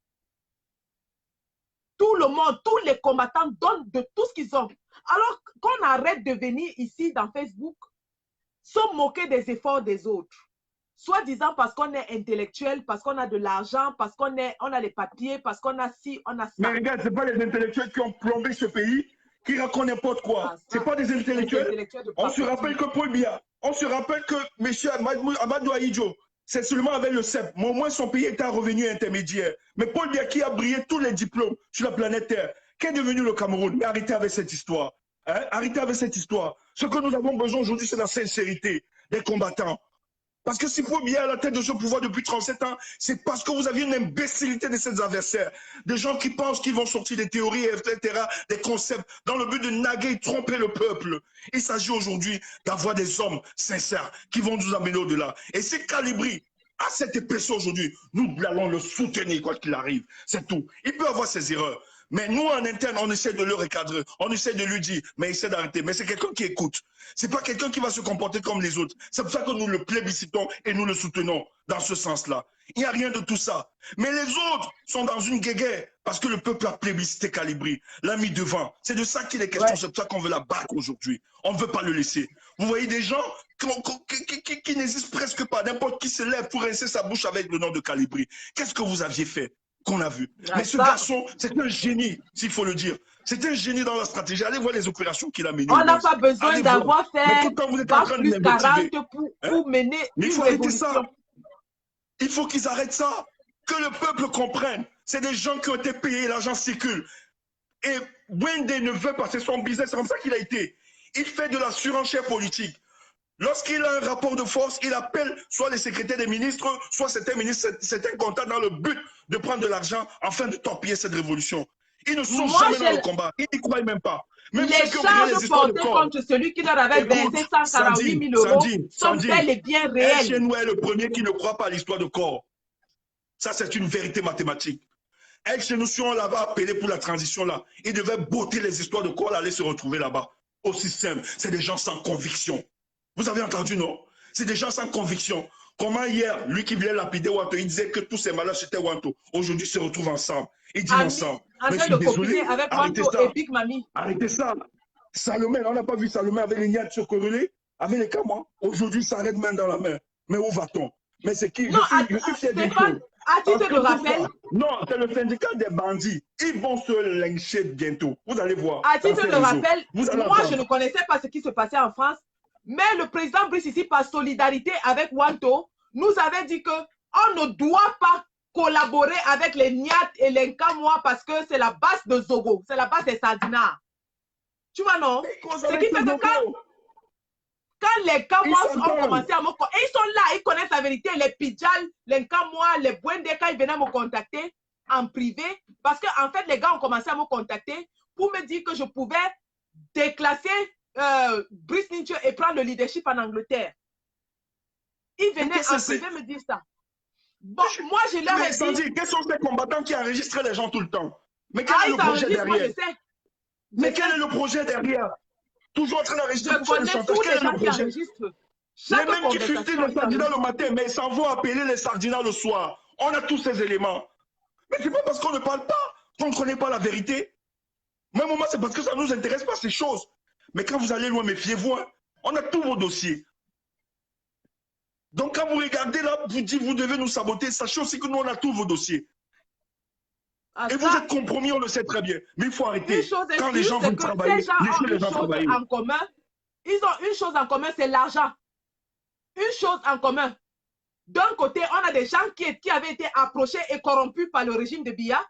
Tout le monde, tous les combattants donnent de tout ce qu'ils ont. Alors qu'on arrête de venir ici dans Facebook, se moquer des efforts des autres. Soi-disant parce qu'on est intellectuel, parce qu'on a de l'argent, parce qu'on a les papiers, parce qu'on a ci, on a ça. Mais regarde, ce n'est pas les intellectuaels qui ont plombé ce pays, qui racontent n'importe quoi. Ce n'est pas des intellectuels. On se rappelle que Paul Biya, on se rappelle que M. Amadou Ahidjo, c'est seulement avec le CEP. Mais au moins, son pays était à revenu intermédiaire. Mais Paul Biya qui a brillé tous les diplômes sur la planète Terre, Qu'est devenu le Cameroun? Mais arrêtez avec cette histoire. Hein? Arrêtez avec cette histoire. Ce que nous avons besoin aujourd'hui, c'est la sincérité des combattants. Parce que si vous bien à la tête de ce pouvoir depuis 37 ans, c'est parce que vous aviez une imbécilité de ces adversaires. Des gens qui pensent qu'ils vont sortir des théories, etc., des concepts, dans le but de naguer et tromper le peuple. Il s'agit aujourd'hui d'avoir des hommes sincères qui vont nous amener au-delà. Et c'est Calibri, à cette épaisseur aujourd'hui, nous allons le soutenir quoi qu'il arrive. C'est tout. Il peut avoir ses erreurs. Mais nous, en interne, on essaie de le recadrer, on essaie de lui dire, mais il essaie d'arrêter. Mais c'est quelqu'un qui écoute. C'est pas quelqu'un qui va se comporter comme les autres. C'est pour ça que nous le plébiscitons et nous le soutenons dans ce sens-là. Il n'y a rien de tout ça. Mais les autres sont dans une guéguerre parce que le peuple a plébiscité Calibri, l'a mis devant. C'est de ça qu'il est question, c'est pour ça qu'on veut la battre aujourd'hui. On ne veut pas le laisser. Vous voyez des gens qui n'hésitent presque pas. N'importe qui se lève pour rincer sa bouche avec le nom de Calibri. Qu'est-ce que vous aviez fait? Qu'on a vu. Mais ce garçon, c'est un génie, s'il faut le dire. C'est un génie dans la stratégie. Allez voir les opérations qu'il a menées. On n'a pas besoin d'avoir fait plus 40 pour mener mais il faut une arrêter ça. révolution. Il faut qu'ils arrêtent ça. Que le peuple comprenne. C'est des gens qui ont été payés, l'argent circule. Et Wende ne veut pas, c'est son business, c'est comme ça qu'il a été. Il fait de la surenchère politique. Lorsqu'il a un rapport de force, il appelle soit les secrétaires des ministres, soit certains ministres, certains comptables dans le but de prendre de l'argent afin de torpiller cette révolution. Ils ne sont jamais dans le combat. Ils n'y croient même pas. Même les charges portées contre celui qui leur avait versé 148 000 euros sont bel et bien réelles. Chez nous est le premier qui ne croit pas à l'histoire de corps. Ça, c'est une vérité mathématique. Elle, chez nous, si on l'avait appelé pour la transition là, il devait botter les histoires de corps, aller se retrouver là-bas. Aussi simple. C'est des gens sans conviction. Vous avez entendu, non? C'est des gens sans conviction. Comment hier, lui qui voulait lapider Wanto, il disait que tous ces malades c'était Wanto. Aujourd'hui, ils se retrouvent ensemble. Ils disent ensemble. Mais je suis désolé, avec Wanto et Big Mami. Arrêtez ça. Salomé, on n'a pas vu Salomé avec les niates sur corrélé, avec les Kamas. Aujourd'hui, ça arrête main dans la main. Mais où va-t-on? Mais c'est qui? Non, Stéphane, à titre de rappel. Non, c'est le syndicat des bandits. Ils vont se lyncher bientôt. Vous allez voir. À titre de rappel, moi, je ne connaissais pas ce qui se passait en France. Mais le président Brice ici, par solidarité avec Wanto, nous avait dit qu'on ne doit pas collaborer avec les Niat et les Nkamwa parce que c'est la base de Zogo, c'est la base des Sardinats. Tu vois, non? Ce qui fait que quand les Nkamwa ont commencé à me contacter, ils sont là, ils connaissent la vérité, les Pidjal, les Nkamwa, les Bwende, quand ils venaient me contacter en privé, parce qu'en fait, les gars ont commencé à me contacter pour me dire que je pouvais déclasser Brice Ninche et prendre le leadership en Angleterre. Ils venaient en privé me dire ça. Bon, moi je leur ai dit. Quels sont ces combattants qui enregistrent les gens tout le temps? Mais quel est le projet derrière? Mais quel est le projet derrière? Toujours en train d'enregistrer pour les chantages. Quel est le projet? Les mêmes qui fusillent les sardinats le matin, mais ils s'en vont appeler les sardinats le soir. On a tous ces éléments. Mais c'est pas parce qu'on ne parle pas qu'on ne connaît pas la vérité. Même moment, c'est parce que ça ne nous intéresse pas ces choses. Mais quand vous allez loin, méfiez-vous, hein. On a tous vos dossiers. Donc quand vous regardez là, vous dites vous devez nous saboter, sachez aussi que nous on a tous vos dossiers. Et vous êtes compromis, on le sait très bien. Mais il faut arrêter. Quand les gens veulent travailler, laissez les gens travailler. Ils ont une chose en commun, c'est l'argent. Une chose en commun. D'un côté, on a des gens qui avaient été approchés et corrompus par le régime de Biya.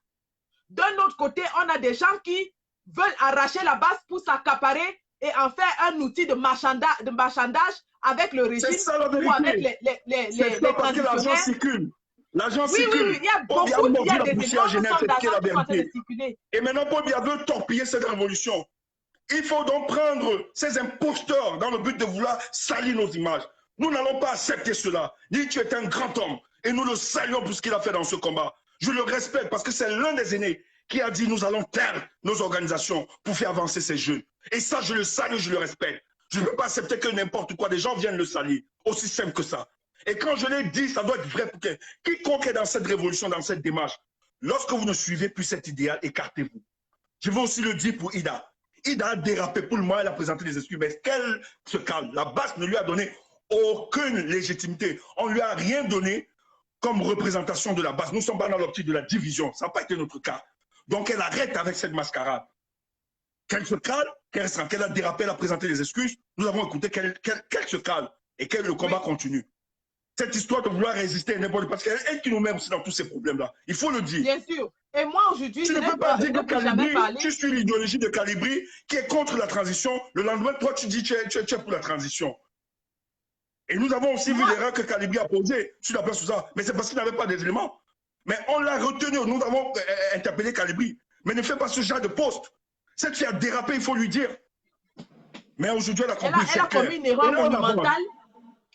D'un autre côté, on a des gens qui veulent arracher la base pour s'accaparer et en faire un outil de marchandage avec le régime ou avec les parce que l'argent circule. L'argent circule. Oui, il y a beaucoup de Et maintenant, Paul Biya veut torpiller cette révolution. Il faut donc prendre ces imposteurs dans le but de vouloir salir nos images. Nous n'allons pas accepter cela. Dit tu es un grand homme et nous le saluons pour ce qu'il a fait dans ce combat. Je le respecte parce que c'est l'un des aînés qui a dit nous allons taire nos organisations pour faire avancer ces jeunes. Et ça, je le salue, je le respecte. Je ne peux pas accepter que n'importe quoi, des gens viennent le salir. Aussi simple que ça. Et quand je l'ai dit, ça doit être vrai pour que quiconque est dans cette révolution, dans cette démarche, lorsque vous ne suivez plus cet idéal, écartez-vous. Je veux aussi le dire pour Ida. Ida a dérapé pour le moment, elle a présenté des excuses, mais qu'elle se calme. La base ne lui a donné aucune légitimité. On ne lui a rien donné comme représentation de la base. Nous ne sommes pas dans l'optique de la division. Ça n'a pas été notre cas. Donc elle arrête avec cette mascarade. Qu'elle se calme, qu'elle a dérapé, elle a présenté des excuses. Nous avons écouté qu'elle se calme et que le combat continue. cette histoire de vouloir résister à n'importe quoi, parce qu'elle elle qui nous met aussi dans tous ces problèmes-là. Il faut le dire. Bien sûr. Et moi, aujourd'hui, Tu je ne peux pas dire que jamais Calibri, parlé. tu suis l'idéologie de Calibri qui est contre la transition. Le lendemain, toi, tu dis que tu es pour la transition. Et nous avons aussi vu l'erreur que Calibri a posée sur la place sous ça. Mais c'est parce qu'il n'avait pas d'éléments. Mais on l'a retenu. Nous avons interpellé Calibri. Mais ne fais pas ce genre de poste. Cette fille a dérapé, il faut lui dire. Mais aujourd'hui, elle a compris. Elle a commis une erreur monumentale.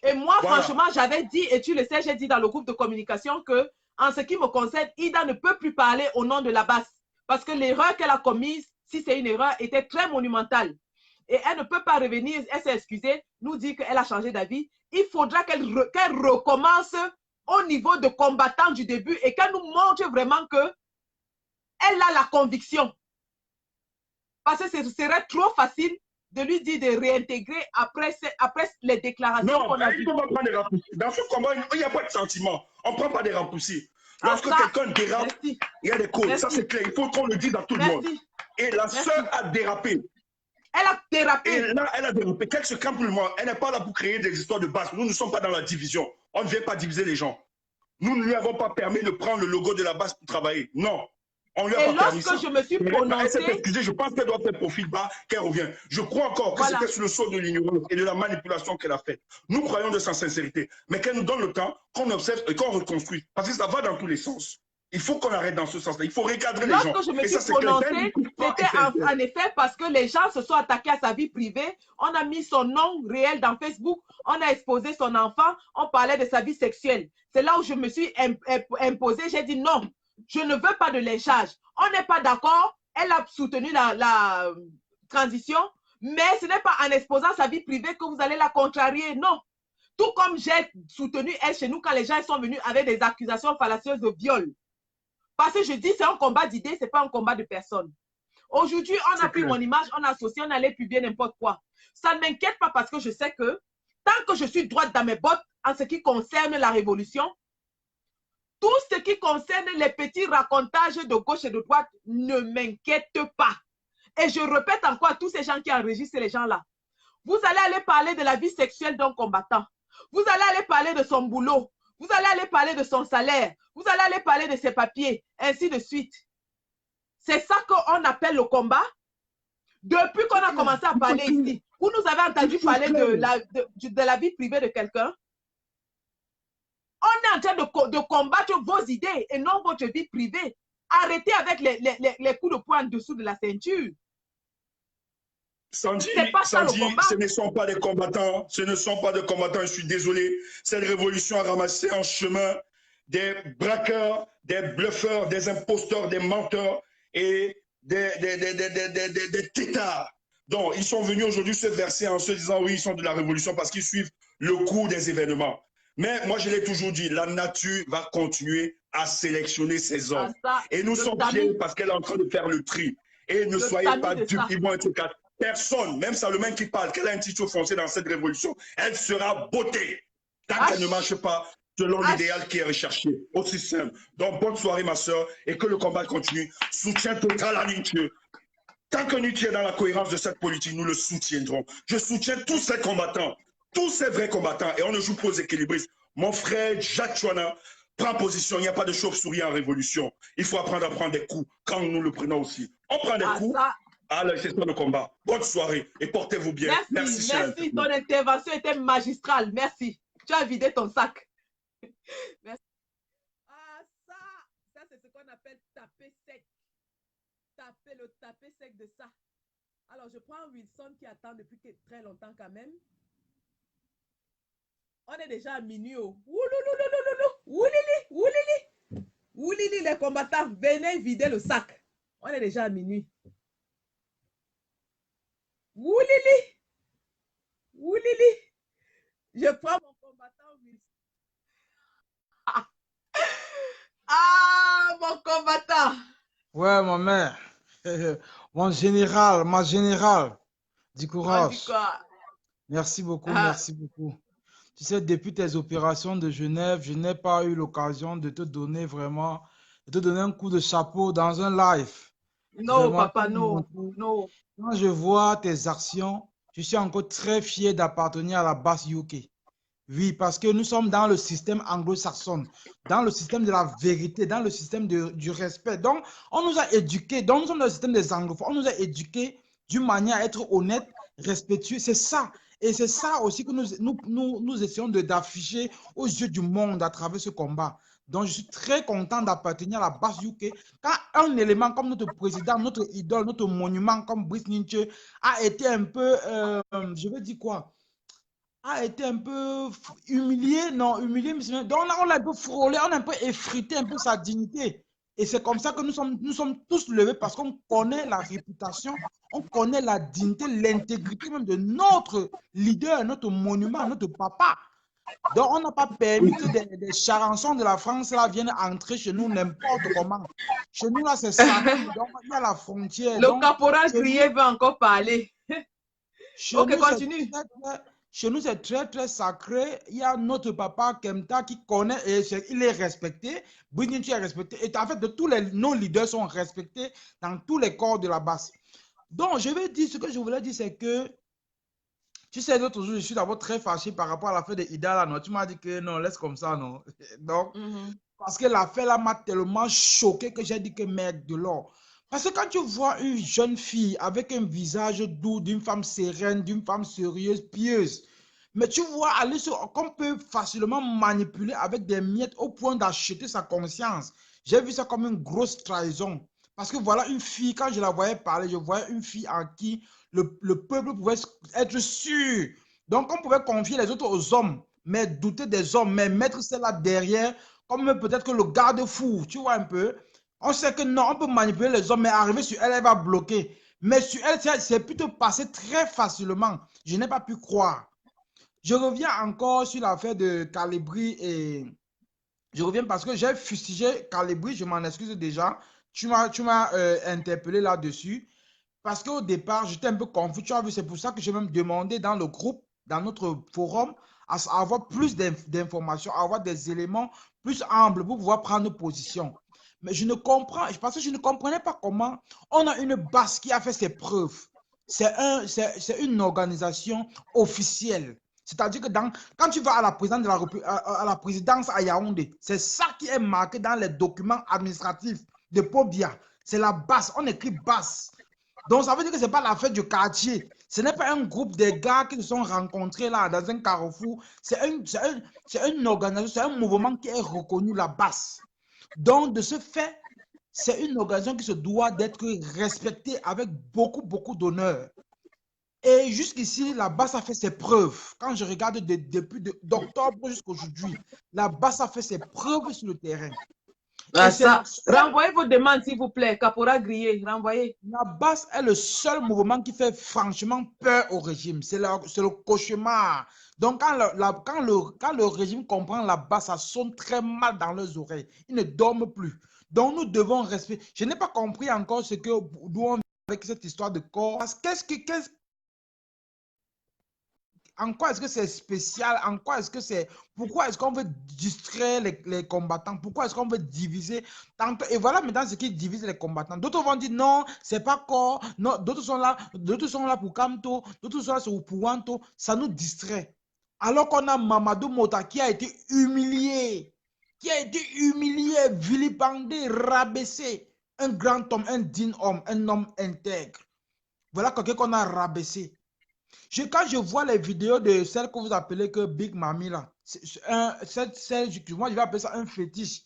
Et moi, voilà. Franchement, j'avais dit, et tu le sais, j'ai dit dans le groupe de communication que, en ce qui me concerne, Ida ne peut plus parler au nom de la base. Parce que l'erreur qu'elle a commise, si c'est une erreur, était très monumentale. Et elle ne peut pas revenir, elle s'est excusée, nous dire qu'elle a changé d'avis. Il faudra qu'elle recommence au niveau de combattant du début et qu'elle nous montre vraiment que elle a la conviction. Parce que ce serait trop facile de lui dire de réintégrer après les déclarations qu'on a vues. Non, il ne faut pas prendre des raccourcis. Dans ce combat, il n'y a pas de sentiment. On ne prend pas des raccourcis. Lorsque quelqu'un dérape, il y a des causes. Ça, c'est clair. Il faut qu'on le dise dans tout le monde. Et la sœur a dérapé. Elle a dérapé. Et là, elle a dérapé. Qu'elle se calme pour le moment. Elle n'est pas là pour créer des histoires de base. Nous ne sommes pas dans la division. On ne vient pas diviser les gens. Nous ne lui avons pas permis de prendre le logo de la base pour travailler. Non. On lui a pas permis ça. Et lorsque je me suis prononcée... Elle s'est excusée. Je pense qu'elle doit faire profil bas, qu'elle revient. Je crois encore que c'était sur le sceau de l'ignorance et de la manipulation qu'elle a faite. Nous croyons de sa sincérité. Mais qu'elle nous donne le temps, qu'on observe et qu'on reconstruit. Parce que ça va dans tous les sens. Il faut qu'on arrête dans ce sens-là. Il faut recadrer les gens. Lorsque je me suis prononcée, c'était en effet parce que les gens se sont attaqués à sa vie privée. On a mis son nom réel dans Facebook. On a exposé son enfant. On parlait de sa vie sexuelle. C'est là où je me suis imposée. J'ai dit non, je ne veux pas de lynchage. On n'est pas d'accord. Elle a soutenu la transition. Mais ce n'est pas en exposant sa vie privée que vous allez la contrarier. Non. Tout comme j'ai soutenu elle chez nous quand les gens sont venus avec des accusations fallacieuses de viol. Parce que je dis, c'est un combat d'idées, ce n'est pas un combat de personnes. Aujourd'hui, on a pris mon image, on a associé, on allait publier n'importe quoi. Ça ne m'inquiète pas parce que je sais que tant que je suis droite dans mes bottes en ce qui concerne la révolution, tout ce qui concerne les petits racontages de gauche et de droite ne m'inquiète pas. Et je répète encore à tous ces gens qui enregistrent les gens-là. Vous allez aller parler de la vie sexuelle d'un combattant. Vous allez aller parler de son boulot. Vous allez aller parler de son salaire. Vous allez aller parler de ses papiers, ainsi de suite. C'est ça qu'on appelle le combat. Depuis qu'on a commencé à parler ici, vous nous avez entendu parler de la vie privée de quelqu'un. On est en train de combattre vos idées et non votre vie privée. Arrêtez avec les coups de poing en dessous de la ceinture. Sandy, ce ne sont pas des combattants. Ce ne sont pas des combattants, je suis désolé. Cette révolution a ramassé en chemin des braqueurs, des bluffeurs, des imposteurs, des menteurs et des têtards. Donc, ils sont venus aujourd'hui se verser en se disant oui, ils sont de la révolution parce qu'ils suivent le cours des événements. Mais moi, je l'ai toujours dit, la nature va continuer à sélectionner ses hommes. Et nous sommes fiers parce qu'elle est en train de faire le tri. Et ne soyez pas dupes, ils vont être quatre. Personne, même Salomon qui parle, qu'elle a un titre foncé dans cette révolution, elle sera beauté. Tant qu'elle ne marche pas selon l'idéal qui est recherché. Aussi simple. Donc, bonne soirée, ma soeur, et que le combat continue. Soutien total à Nutier. Tant que Nutier est dans la cohérence de cette politique, nous le soutiendrons. Je soutiens tous ces combattants, tous ces vrais combattants, et on ne joue pas aux équilibristes. Mon frère Jacques Chouana prend position. Il n'y a pas de chauve-souris en révolution. Il faut apprendre à prendre des coups quand nous le prenons aussi. On prend des coups. À la gestion de combat. Bonne soirée et portez-vous bien. Merci. Ton intervention était magistrale. Merci. Tu as vidé ton sac. Merci. Ah, ça c'est ce qu'on appelle taper sec. Le taper sec de ça. Alors, je prends Wilson qui attend depuis très longtemps quand même. On est déjà à minuit. Oulili, les combattants, venez vider le sac. On est déjà à minuit. Oulili. Je prends mon combattant Wilson. Ah, mon combattant. Ouais, ma mère. Mon général, ma générale. Du courage. Merci beaucoup, merci beaucoup. Tu sais, depuis tes opérations de Genève, je n'ai pas eu l'occasion de te donner vraiment, de te donner un coup de chapeau dans un live. Non, vraiment, papa, non. Quand je vois tes actions, je suis encore très fier d'appartenir à la base UK. Oui, parce que nous sommes dans le système anglo-saxon, dans le système de la vérité, dans le système du respect. Donc, on nous a éduqués, donc nous sommes dans le système des anglophones, on nous a éduqués d'une manière à être honnête, respectueux. C'est ça. Et c'est ça aussi que nous essayons d'afficher aux yeux du monde à travers ce combat. Donc, je suis très content d'appartenir à la base UK. Quand un élément comme notre président, notre idole, notre monument comme Brice Ninche a été un peu, je veux dire quoi? A été un peu humilié, non, humilié, mais donc on a un peu frôlé, on a un peu effrité un peu sa dignité. Et c'est comme ça que nous sommes tous levés parce qu'on connaît la réputation, on connaît la dignité, l'intégrité même de notre leader, notre monument, notre papa. Donc on n'a pas permis que des charançons de la France là viennent entrer chez nous n'importe comment. Chez nous là c'est sacré, donc il y a la frontière. Le caporal Grier veut encore parler. Ok, continue. Chez nous, c'est très, très sacré. Il y a notre papa Kemta qui connaît et il est respecté. Brininchi est respecté. Et en fait, nos leaders sont respectés dans tous les corps de la base. Donc, je vais dire, ce que je voulais dire, c'est que, tu sais, l'autre jour, je suis d'abord très fâché par rapport à l'affaire de Ida, là, non? Tu m'as dit que non, laisse comme ça, non? Donc, parce que l'affaire là m'a tellement choqué que j'ai dit que merde de l'or. Parce que quand tu vois une jeune fille avec un visage doux, d'une femme sereine, d'une femme sérieuse, pieuse, mais tu vois aller qu'on peut facilement manipuler avec des miettes au point d'acheter sa conscience. J'ai vu ça comme une grosse trahison. Parce que voilà une fille, quand je la voyais parler, je voyais une fille en qui le peuple pouvait être sûr. Donc on pouvait confier les autres aux hommes, mais douter des hommes, mais mettre celle-là derrière, comme peut-être que le garde-fou, tu vois un peu. On sait que non, on peut manipuler les hommes, mais arriver sur elle, elle va bloquer. Mais sur elle, c'est plutôt passé très facilement. Je n'ai pas pu croire. Je reviens encore sur l'affaire de Calibri et je reviens parce que j'ai fustigé Calibri, je m'en excuse déjà. Tu m'as interpellé là-dessus parce qu'au départ, j'étais un peu confus. Tu as vu, c'est pour ça que j'ai même demandé dans le groupe, dans notre forum, à avoir plus d'informations, à avoir des éléments plus amples pour pouvoir prendre position. Mais je ne comprends, parce que je ne comprenais pas comment on a une base qui a fait ses preuves. C'est une organisation officielle. C'est-à-dire que quand tu vas à la présidence à Yaoundé, c'est ça qui est marqué dans les documents administratifs de Pobia. C'est la base, on écrit base. Donc ça veut dire que ce n'est pas l'affaire du quartier. Ce n'est pas un groupe de gars qui se sont rencontrés là dans un carrefour. C'est une organisation, c'est un mouvement qui est reconnu la base. Donc de ce fait, c'est une organisation qui se doit d'être respectée avec beaucoup, beaucoup d'honneur. Et jusqu'ici, la base a fait ses preuves. Quand je regarde depuis d'octobre jusqu'à aujourd'hui, la base a fait ses preuves sur le terrain. Renvoyez vos demandes, s'il vous plaît, Caporal Grier, renvoyez. La base est le seul mouvement qui fait franchement peur au régime. C'est le cauchemar. Donc, quand le régime comprend la base, ça sonne très mal dans leurs oreilles. Ils ne dorment plus. Donc, nous devons respecter. Je n'ai pas compris encore d'où on vient avec cette histoire de corps. En quoi est-ce que c'est spécial? En quoi est-ce que c'est... Pourquoi est-ce qu'on veut distraire les combattants? Pourquoi est-ce qu'on veut diviser? Et voilà maintenant ce qui divise les combattants. D'autres vont dire non, c'est pas corps. Non, d'autres sont là pour Kamto, d'autres sont là pour Wanto. Ça nous distrait. Alors qu'on a Mamadou Mota qui a été humilié, vilipendé, rabaissé. Un grand homme, un digne homme, un homme intègre. Voilà quelqu'un qu'on a rabaissé. Quand je vois les vidéos de celle que vous appelez que Big Mami là, moi je vais appeler ça un fétiche.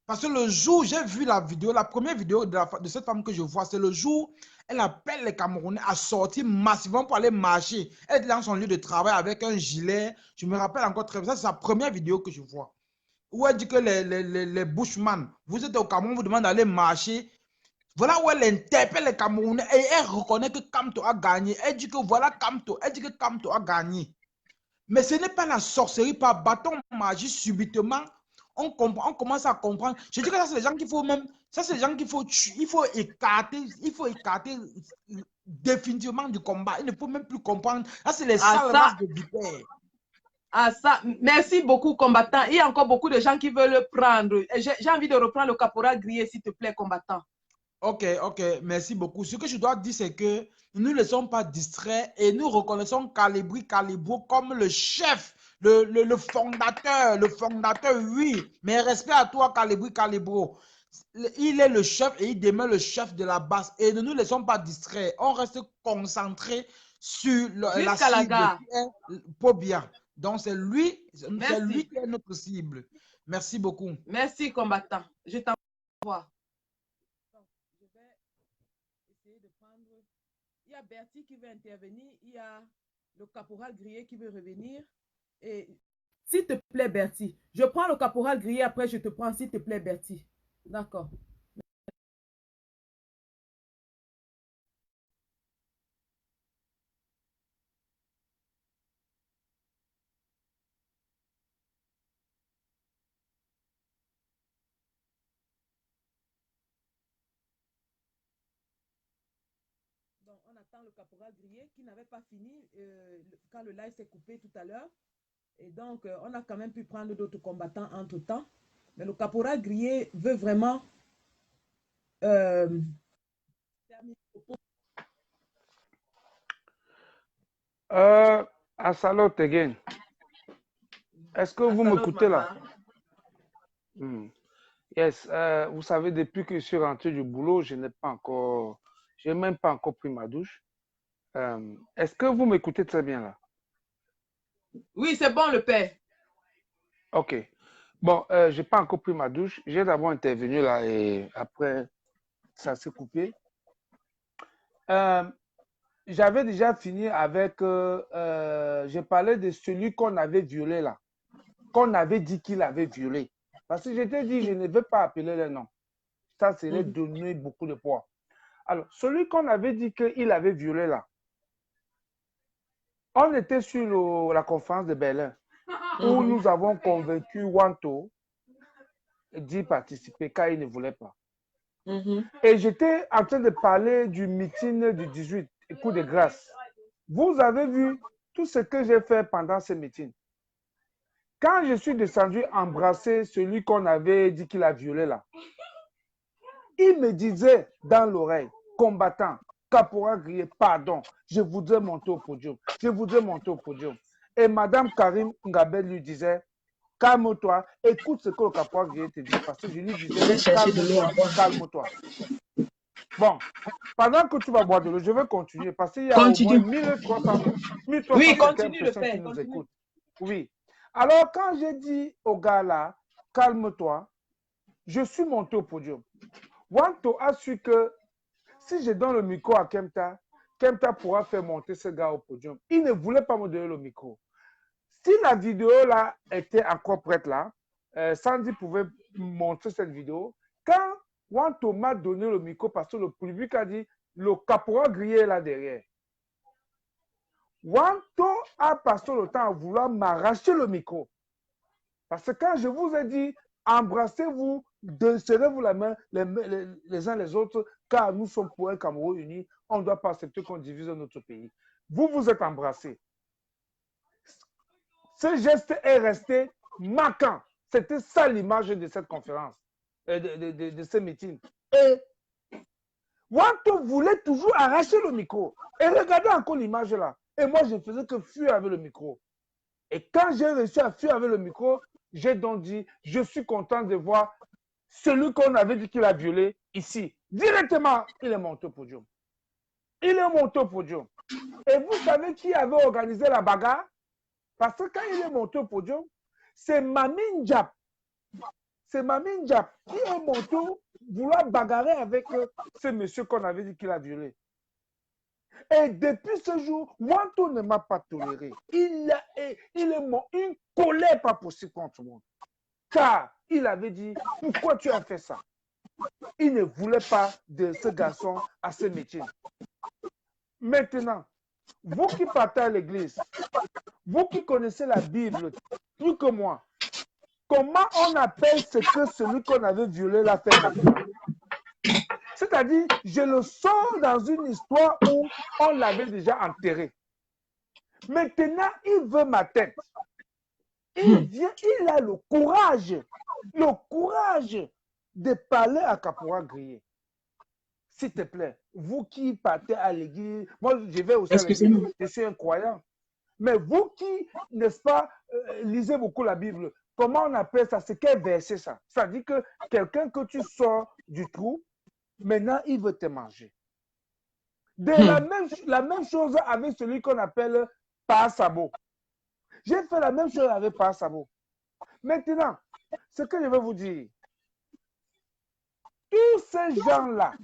Parce que le jour où j'ai vu la vidéo, la première vidéo de cette femme que je vois, c'est le jour où elle appelle les Camerounais à sortir massivement pour aller marcher. Elle est dans son lieu de travail avec un gilet. Je me rappelle encore très bien, ça c'est sa première vidéo que je vois. Où elle dit que les Bushman, vous êtes au Cameroun, vous demandez d'aller marcher. Voilà où elle interpelle les Camerounais et elle reconnaît que Kamto a gagné. Elle dit que voilà Kamto. Elle dit que Kamto a gagné. Mais ce n'est pas la sorcellerie par bâton magique subitement. On commence à comprendre. Je dis que ça, c'est les gens qu'il faut même. Ça, c'est les gens qu'il faut tuer. Il faut écarter définitivement du combat. Il ne faut même plus comprendre. Ça, c'est les sales races de vipères. Ah ça, merci beaucoup, combattant. Il y a encore beaucoup de gens qui veulent le prendre. J'ai envie de reprendre le caporal Grier, s'il te plaît, combattant. Ok, merci beaucoup. Ce que je dois dire, c'est que nous ne sommes pas distraits et nous reconnaissons Calibri Calibro comme le chef le fondateur, oui. Mais respect à toi, Calibri Calibro. Il est le chef et il demeure le chef de la base. Et ne nous laissons pas distraire. On reste concentré sur la cible qui est Pobia. Donc, c'est lui qui est notre cible. Merci beaucoup. Merci, combattant. Je t'envoie. Je vais essayer de prendre... Il y a Bertie qui veut intervenir. Il y a le caporal Grillé qui veut revenir. Et s'il te plaît, Bertie, je prends le caporal Grillé, après je te prends, s'il te plaît, Bertie. D'accord. Donc, on attend le caporal Grillé qui n'avait pas fini quand le live s'est coupé tout à l'heure. Et donc, on a quand même pu prendre d'autres combattants entre-temps. Mais le caporal Grillé veut vraiment terminer. Assalo again. Est-ce que vous m'écoutez là? Yes, vous savez, depuis que je suis rentré du boulot, je n'ai même pas encore pris ma douche. Est-ce que vous m'écoutez très bien là? Oui, c'est bon, le père. Ok. Bon, je n'ai pas encore pris ma douche. J'ai d'abord intervenu là et après, ça s'est coupé. J'avais déjà fini avec... j'ai parlé de celui qu'on avait violé là. Qu'on avait dit qu'il avait violé. Parce que je t'ai dit, je ne veux pas appeler les noms. Ça serait donner beaucoup de poids. Alors, celui qu'on avait dit qu'il avait violé là, on était sur la conférence de Berlin où nous avons convaincu Wanto d'y participer car il ne voulait pas. Et j'étais en train de parler du meeting du 18, coup de grâce. Vous avez vu tout ce que j'ai fait pendant ce meeting. Quand je suis descendu embrasser celui qu'on avait dit qu'il a violé là, il me disait dans l'oreille, combattant, caporal Grillé, pardon, je voudrais monter au podium. Je voudrais monter au podium. Et Madame Karim Ngabel lui disait, calme-toi, écoute ce que le caporal Grillé te dit. Parce que je lui disais, calme-toi. Bon, pendant que tu vas boire de l'eau, je vais continuer parce qu'il y a au moins 1300 oui, continue personnes qui nous écoutent. Oui. Alors, quand j'ai dit au gars là, calme-toi, je suis monté au podium. Wanto a su que si je donne le micro à Kempta, Kempta pourra faire monter ce gars au podium. Il ne voulait pas me donner le micro. Si la vidéo là était encore prête là, Sandy pouvait montrer cette vidéo. Quand Wanto m'a donné le micro parce que le public a dit le caporal Grillé est là derrière. Wanto a passé le temps à vouloir m'arracher le micro. Parce que quand je vous ai dit, embrassez-vous, serrez-vous la main les uns les autres, car nous sommes pour un Cameroun uni, on ne doit pas accepter qu'on divise notre pays. Vous vous êtes embrassés. Ce geste est resté marquant. C'était ça l'image de cette conférence, de ce meeting. Et Wanto voulait toujours arracher le micro. Et regardez encore l'image là. Et moi, je faisais que fuir avec le micro. Et quand j'ai réussi à fuir avec le micro, j'ai donc dit, je suis content de voir celui qu'on avait dit qu'il a violé ici. Directement, il est monté au podium. Il est monté au podium. Et vous savez qui avait organisé la bagarre? Parce que quand il est monté au podium, c'est Mamine Diap. C'est Mamine Diap qui est monté vouloir bagarrer avec ce monsieur qu'on avait dit qu'il a violé. Et depuis ce jour, Wanto ne m'a pas toléré. Il est une colère pas possible contre moi. Car il avait dit, pourquoi tu as fait ça? Il ne voulait pas de ce garçon à ce métier. Maintenant, vous qui partez à l'église, vous qui connaissez la Bible plus que moi, comment on appelle ce que celui qu'on avait violé l'a fait maintenant? C'est-à-dire, je le sors dans une histoire où on l'avait déjà enterré. Maintenant, il veut ma tête. Il vient, il a le courage de parler à Caporal Grillé. S'il te plaît, vous qui partez à l'église, moi je vais aussi à l'église, je suis un croyant. Mais vous qui, n'est-ce pas, lisez beaucoup la Bible, comment on appelle ça? C'est quel verset ça? Ça dit que quelqu'un que tu sors du trou, maintenant il veut te manger. La même chose avec celui qu'on appelle Paasabo. J'ai fait la même chose avec Paasabo. Maintenant, ce que je veux vous dire, tous ces gens-là,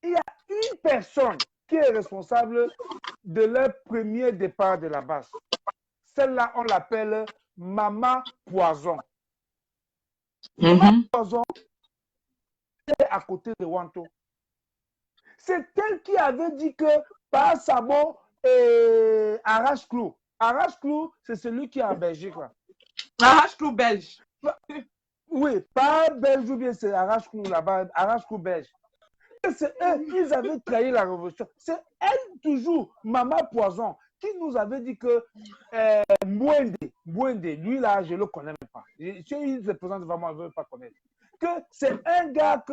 il y a une personne qui est responsable de leur premier départ de la base. Celle-là, on l'appelle Maman Poison. Maman Poison est à côté de Wanto. C'est elle qui avait dit que Paasabo Arrache-Clou. Arrache-Clou, c'est celui qui est en Belgique. Arrache-Clou belge. Oui, pas belge ou bien c'est Arrache-Clou là-bas, Arrache-Clou belge. C'est eux, ils avaient trahi la révolution. C'est elle toujours, Maman Poison, qui nous avait dit que Mwende, lui là, je ne le connais même pas. Si il se présente vraiment, je ne veux pas connaître. Que c'est un gars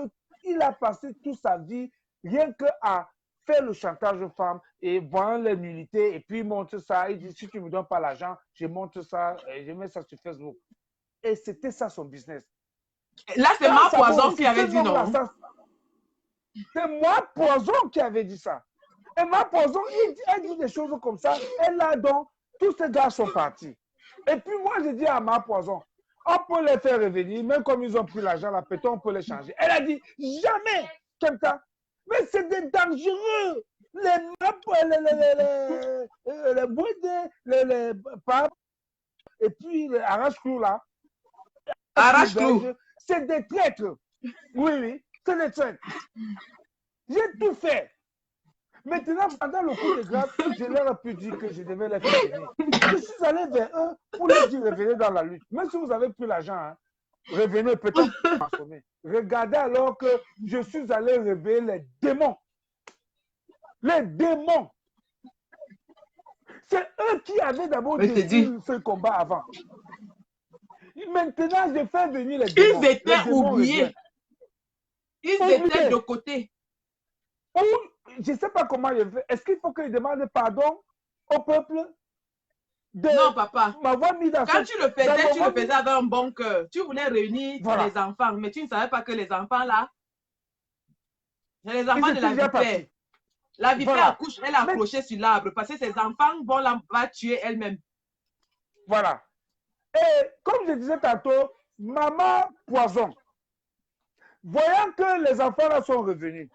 qu'il a passé toute sa vie rien qu'à faire le chantage aux femmes et vendre les nullités et puis montre ça. Il dit, si tu ne me donnes pas l'argent, je montre ça et je mets ça sur Facebook. Et c'était ça son business. Là, c'est Maman Poison qui avait dit non. C'est moi, Poison, qui avait dit ça. Et ma Poison, elle dit des choses comme ça. Et là, donc, tous ces gars sont partis. Et puis moi, je dis à ma Poison, on peut les faire revenir, même comme ils ont pris l'argent, là, peut-être on peut les changer. Elle a dit, jamais, comme ça. Mais c'est des dangereux. Les bouées, les papes, et puis les arrache-clous, là. Arrache-clous. C'est des traîtres. Oui, c'est des traîtres. J'ai tout fait. Maintenant, pendant le coup de grâce, je leur ai pu dire que je devais les faire venir. Je suis allé vers eux pour leur dire revenez dans la lutte. Même si vous avez plus l'argent, hein, revenez peut-être consommer. Regardez alors que je suis allé réveiller les démons. Les démons. C'est eux qui avaient d'abord décidé ce combat avant. Maintenant, je fais venir les démons. Ils étaient oubliés. Ils étaient de côté. Je ne sais pas comment je fais. Est-ce qu'il faut qu'ils demandent pardon au peuple non, papa. Mis dans quand tu le faisais, tu le faisais avec un bon cœur. Tu voulais réunir les enfants, mais tu ne savais pas que les enfants là, les enfants de la vipère. La vipère accouche, elle est accrochée sur l'arbre parce que ses enfants vont la tuer elle-même. Voilà. Et comme je disais tantôt, Maman Poison, voyant que les enfants là sont revenus,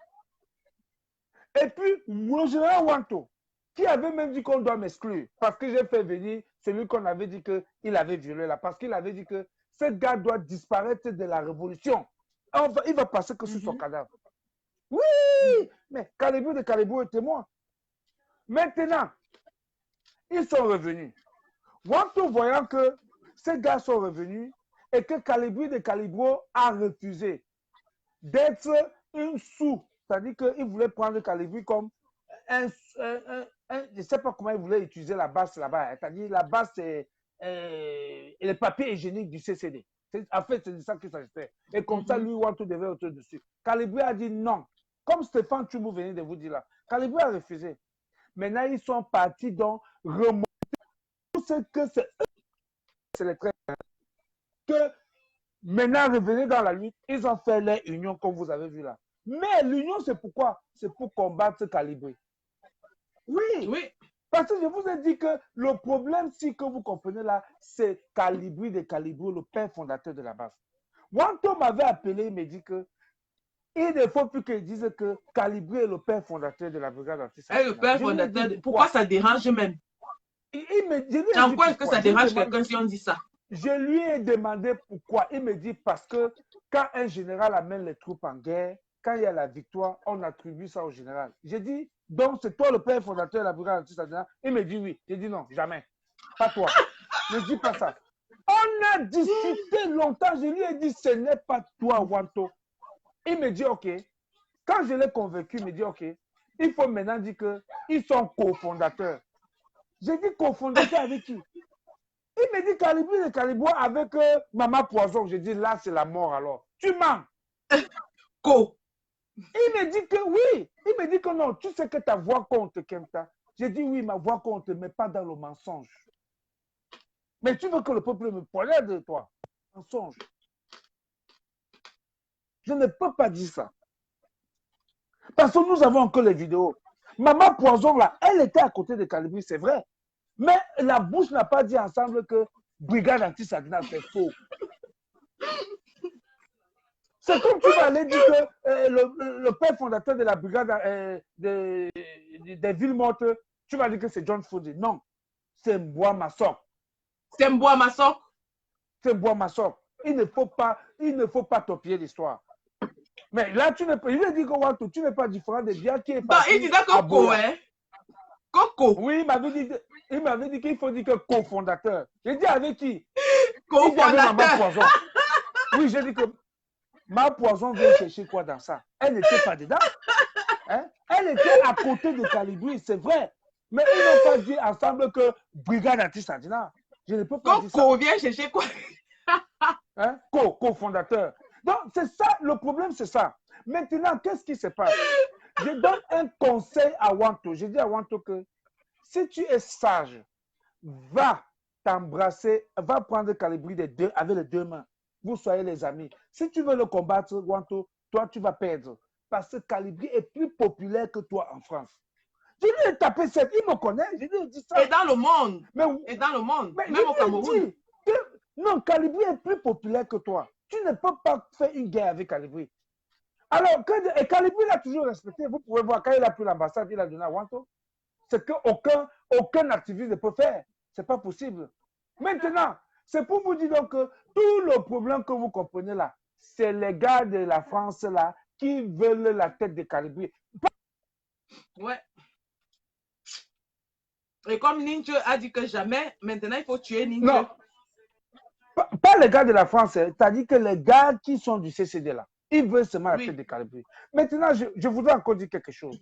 et puis le général Wanto, qui avait même dit qu'on doit m'exclure, parce que j'ai fait venir celui qu'on avait dit qu'il avait violé là, parce qu'il avait dit que ce gars doit disparaître de la révolution. Il va passer que sur son cadavre. Oui, mais Kalibou de Kalibou est témoin. Maintenant, ils sont revenus. Wanto voyant que ces gars sont revenus et que Kalibou de Kalibou a refusé d'être une sous, c'est-à-dire qu'il voulait prendre Kalibou comme je ne sais pas comment il voulait utiliser la base là-bas. C'est-à-dire la base, c'est le papier hygiénique du CCD. En fait, c'est de ça qu'il s'agissait. Et comme ça, lui, Wanto devait être dessus. Kalibou a dit non. Comme Stéphane Tchoubou venait de vous dire là. Kalibou a refusé. Maintenant, ils sont partis donc remonter tout ce que c'est eux. C'est les traits. Que maintenant, revenez dans la lutte. Ils ont fait leur union, comme vous avez vu là. Mais l'union, c'est pourquoi? C'est pour combattre Calibré. Oui. Parce que je vous ai dit que le problème, si que vous comprenez là, c'est Calibré de Calibré, le père fondateur de la base. Wanto m'avait appelé, il me dit que il ne faut plus qu'ils disent que Calibré est le père fondateur de la brigade anti-assassinat. Le père fondateur, pourquoi ça dérange même? En quoi est-ce que ça dérange quelqu'un si on dit ça? Je lui ai demandé pourquoi. Il me dit parce que quand un général amène les troupes en guerre, quand il y a la victoire, on attribue ça au général. J'ai dit, donc c'est toi le père fondateur de la brigade anti-assassinat? Il me dit oui. J'ai dit non, jamais. Pas toi. Ne dis pas ça. On a discuté longtemps. Je lui ai dit, ce n'est pas toi, Wanto. Il me dit, OK. Quand je l'ai convaincu, il me dit, OK. Il faut maintenant dire qu'ils sont cofondateurs. J'ai dit cofondateur avec qui? Il me dit Calibré de Calibré avec Maman Poison. J'ai dit, là, c'est la mort alors. Tu mens. Il me dit que oui. Il me dit que non. Tu sais que ta voix compte, Kemta. J'ai dit oui, ma voix compte, mais pas dans le mensonge. Mais tu veux que le peuple me poignarde de toi? Mensonge. Je ne peux pas dire ça. Parce que nous avons encore les vidéos. Maman Poison, là, elle était à côté de Calibri, c'est vrai. Mais la bouche n'a pas dit ensemble que Brigade Anti-Sagna, c'est faux. C'est comme tu vas aller dire que le père fondateur de la brigade des villes mortes, tu vas dire que c'est John Foddy. Non, c'est Mboua Massok. C'est Mboua Massok. C'est Mboua Massok. Il ne faut pas topier l'histoire. Mais là, tu ne peux. Il a dit que tu n'es pas différent de Dia qui est parti. Non, il disait Coco, hein. Coco. Oui, il m'avait dit qu'il faut dire que cofondateur. J'ai dit avec qui? Cofondateur. Oui, j'ai dit que Ma Poison vient chercher quoi dans ça? Elle n'était pas dedans. Hein? Elle était à côté de Calibri, c'est vrai. Mais ils n'ont pas dit ensemble que Brigade Anti-Sagna. Je ne peux pas dire ça. Coco vient chercher quoi? Hein? Co-fondateur. Donc, c'est ça, le problème, c'est ça. Maintenant, qu'est-ce qui se passe? Je donne un conseil à Wanto. Je dis à Wanto que si tu es sage, va t'embrasser, va prendre Calibri avec les deux mains. Vous soyez les amis. Si tu veux le combattre, Wanto, toi, tu vas perdre. Parce que Calibri est plus populaire que toi en France. Je lui ai tapé cette, il me connaît, je lui ai dit ça. Et dans le monde. Et dans le monde, même au Cameroun. Non, Calibri est plus populaire que toi. Tu ne peux pas faire une guerre avec Calibri. Alors, et Calibri l'a toujours respecté. Vous pouvez voir, quand il a pris l'ambassade, il a donné à Wanto. C'est qu'aucun activiste ne peut faire. Ce n'est pas possible. Maintenant, c'est pour vous dire donc que tout le problème que vous comprenez là, c'est les gars de la France là qui veulent la tête de Calibri. Ouais. Et comme Ninja a dit que jamais, maintenant il faut tuer Ninja. Non. Pas les gars de la France, c'est-à-dire que les gars qui sont du CCD là, ils veulent seulement la tête de Calibri. Maintenant, je voudrais encore dire quelque chose.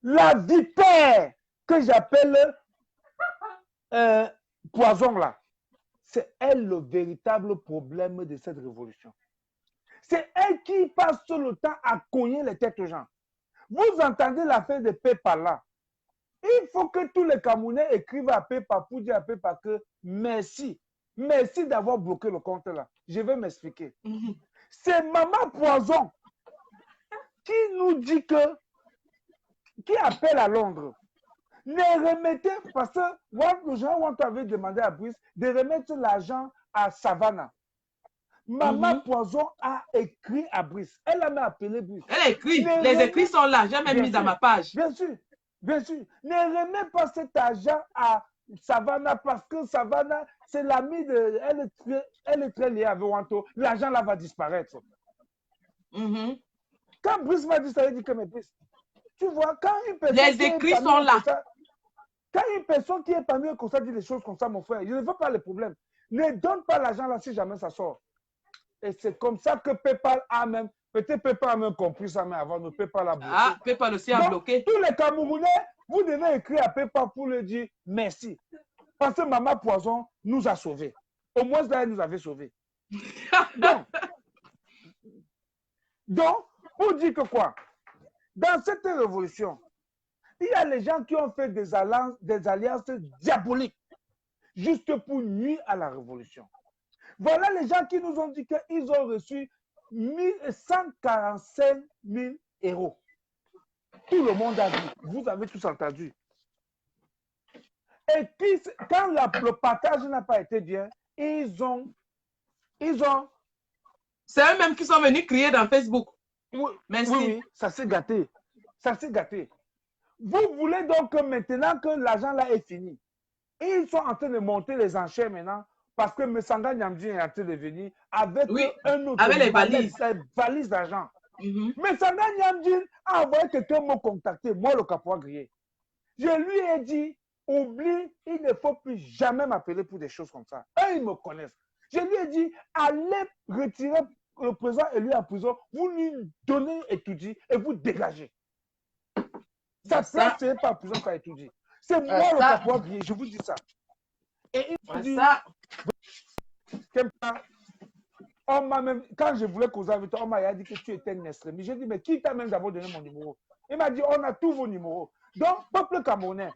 La vipère que j'appelle Poison là, c'est elle le véritable problème de cette révolution. C'est elle qui passe tout le temps à cogner les têtes aux gens. Vous entendez l'affaire de Pépa là. Il faut que tous les Camerounais écrivent à Pépa pour dire à Pépa que merci. Merci d'avoir bloqué le compte là. Je vais m'expliquer. C'est Maman Poison qui nous dit que, qui appelle à Londres. Ne remettez, parce que Jean avait demandé à Brice de remettre l'argent à Savannah. Maman Poison a écrit à Brice. Elle a même appelé Brice. Elle a écrit. Les écrits sont là. J'ai même mis dans ma page. Bien sûr. Bien sûr. Ne remets pas cet argent à Savannah parce que Savannah, c'est l'ami de... Elle est très liée avec Wanto. L'argent là va disparaître. Quand Brice m'a dit ça, il dit que mais Brice, tu vois, quand une personne... Les écrits sont là. Quand une personne qui est parmi eux comme ça dit des choses comme ça, mon frère, je ne veux pas les problèmes. Ne donne pas l'argent là si jamais ça sort. Et c'est comme ça que PayPal a même, peut-être PayPal a même compris ça, mais avant, nous PayPal a bloqué. Ah, PayPal aussi a bloqué. Tous les Camerounais, vous devez écrire à PayPal pour lui dire merci. Parce que Maman Poison nous a sauvés. Au moins, là, elle nous avait sauvés. Donc, pour dire que quoi? Dans cette révolution, il y a les gens qui ont fait des alliances diaboliques juste pour nuire à la révolution. Voilà les gens qui nous ont dit qu'ils ont reçu 145 000 euros. Tout le monde a vu. Vous avez tous entendu. Et puis, quand le partage n'a pas été bien, ils ont... C'est eux-mêmes qui sont venus crier dans Facebook. Oui, merci. Oui, ça s'est gâté. Ça s'est gâté. Vous voulez donc que maintenant que l'argent là est fini, ils sont en train de monter les enchères maintenant parce que Messanga Nyamdi est en train de venir avec un autre avec les valises d'argent. Messanga Nyamdi a envoyé quelqu'un me contacter, moi le Capois Grillé. Je lui ai dit, oublie, il ne faut plus jamais m'appeler pour des choses comme ça. Eux, ils me connaissent. Je lui ai dit, allez retirer le président élu à prison, vous lui donnez étudier et vous dégagez. Sa place, ce n'est pas en prison qu'à étudier. C'est moi le Capois Grillé, je vous dis ça. Et il me dit, on m'a même, quand je voulais causer avec toi, on m'a dit que tu étais un extrémiste. J'ai dit, mais qui t'a même d'abord donné mon numéro? Il m'a dit, on a tous vos numéros. Donc, peuple camerounais,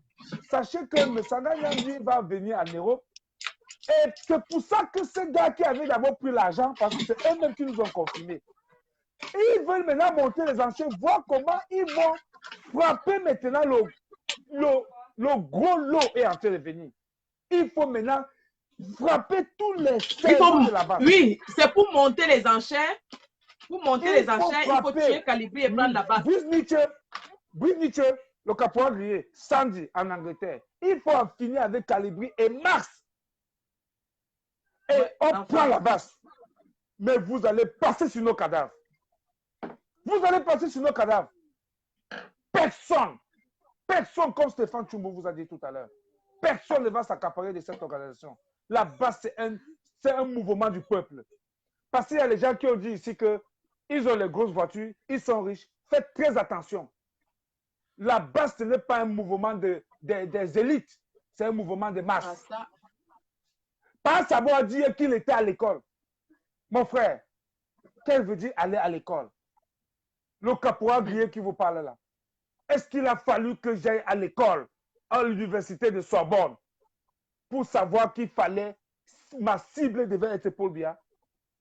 sachez que M. Sanga Nyambi va venir en Europe. Et c'est pour ça que ces gars qui avaient d'abord pris l'argent, parce que c'est eux-mêmes qui nous ont confirmé. Ils veulent maintenant monter les anciens, voir comment ils vont frapper maintenant le gros lot est en train de venir. Il faut maintenant frapper tous les cerveaux de la base. Oui, c'est pour monter les enchères. Pour monter les enchères, il faut tuer Calibri et prendre la base. Brice Nietzsche, le caporal grillé, Sandy en Angleterre. Il faut en finir avec Calibri et Max. Et on prend la base. Mais vous allez passer sur nos cadavres. Vous allez passer sur nos cadavres. Personne, comme Stéphane Tchumbo vous a dit tout à l'heure, personne ne va s'accaparer de cette organisation. La base, c'est un mouvement du peuple. Parce qu'il y a les gens qui ont dit ici qu'ils ont les grosses voitures, ils sont riches. Faites très attention. La base, ce n'est pas un mouvement des élites, c'est un mouvement de masse. Pas savoir dire qu'il était à l'école. Mon frère, qu'est-ce que veut dire aller à l'école? Le caporal grillé qui vous parle là. Est-ce qu'il a fallu que j'aille à l'école, à l'université de Sorbonne, pour savoir qu'il fallait, ma cible devait être Paul Biya,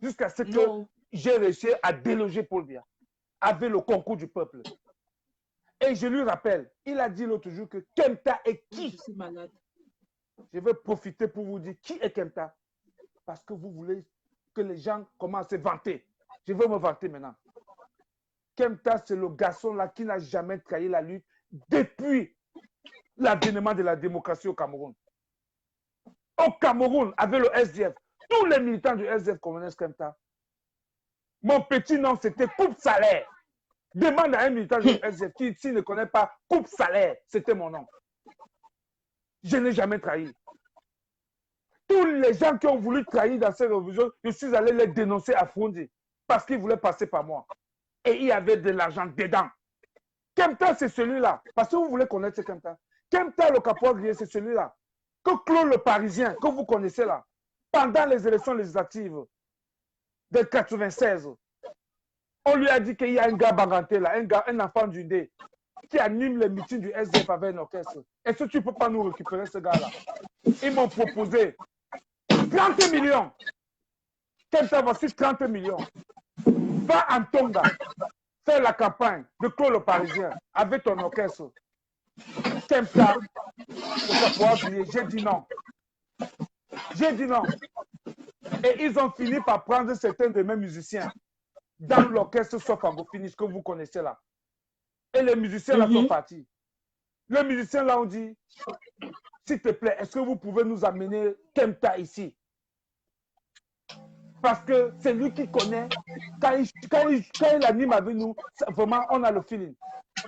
jusqu'à ce que j'ai réussi à déloger Paul Biya, avec le concours du peuple. Et je lui rappelle, il a dit l'autre jour que Kemta est qui? Je suis malade. Je vais profiter pour vous dire qui est Kemta. Parce que vous voulez que les gens commencent à se vanter. Je veux me vanter maintenant. Kemta, c'est le garçon là qui n'a jamais trahi la lutte depuis l'avènement de la démocratie au Cameroun. Au Cameroun, avec le SDF, tous les militants du SDF connaissent Kemta. Mon petit nom, c'était Coupe Salaire. Demande à un militant du SDF qui, s'il ne connaît pas Coupe Salaire, c'était mon nom. Je n'ai jamais trahi. Tous les gens qui ont voulu trahir dans cette révolution, je suis allé les dénoncer à Frondi parce qu'ils voulaient passer par moi. Et il y avait de l'argent dedans. Kemta, c'est celui-là. Parce que vous voulez connaître Kemta. Kemta, le caporal grillé, c'est celui-là. Que Claude le Parisien, que vous connaissez là, pendant les élections législatives de 96, on lui a dit qu'il y a un gars baganté là, un enfant du dé, qui anime les meetings du SDF avec un orchestre. Est-ce que tu ne peux pas nous récupérer ce gars-là? Ils m'ont proposé 30 millions. Kemta, voici 30 millions. Va en Tonga, faire la campagne de Claude le Parisien avec ton orchestre. Kemta, j'ai dit non. J'ai dit non. Et ils ont fini par prendre certains de mes musiciens dans l'orchestre Sofago Finish que vous connaissez là. Et les musiciens là sont partis. Les musiciens là ont dit, s'il te plaît, est-ce que vous pouvez nous amener Kemta ici? Parce que c'est lui qui connaît. Quand il anime avec nous, vraiment, on a le feeling.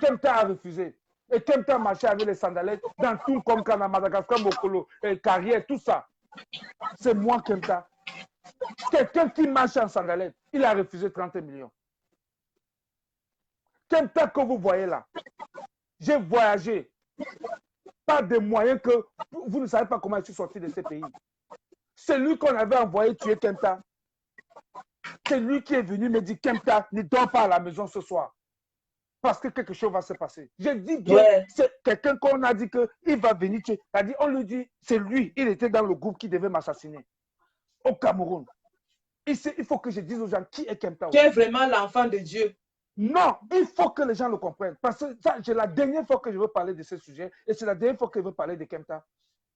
Kemta a refusé. Et Kemta marchait avec les sandalettes dans tout comme Kana, Madagascar, Mokolo, Carrière, tout ça. C'est moi, Kemta. Quelqu'un qui marche en sandalettes, il a refusé 30 millions. Kemta que vous voyez là, j'ai voyagé. Pas de moyens que vous ne savez pas comment je suis sorti de ces pays. C'est lui qu'on avait envoyé tuer Kemta. C'est lui qui est venu me dire Kemta, ne dors pas à la maison ce soir. Parce que quelque chose va se passer. J'ai dit que c'est quelqu'un qu'on a dit qu'il va venir tuer. On lui dit, c'est lui, il était dans le groupe qui devait m'assassiner. Au Cameroun. Il faut que je dise aux gens qui est Kemta. Tu es vraiment l'enfant de Dieu. Non, il faut que les gens le comprennent. Parce que c'est la dernière fois que je veux parler de ce sujet. Et c'est la dernière fois que je veux parler de Kemta.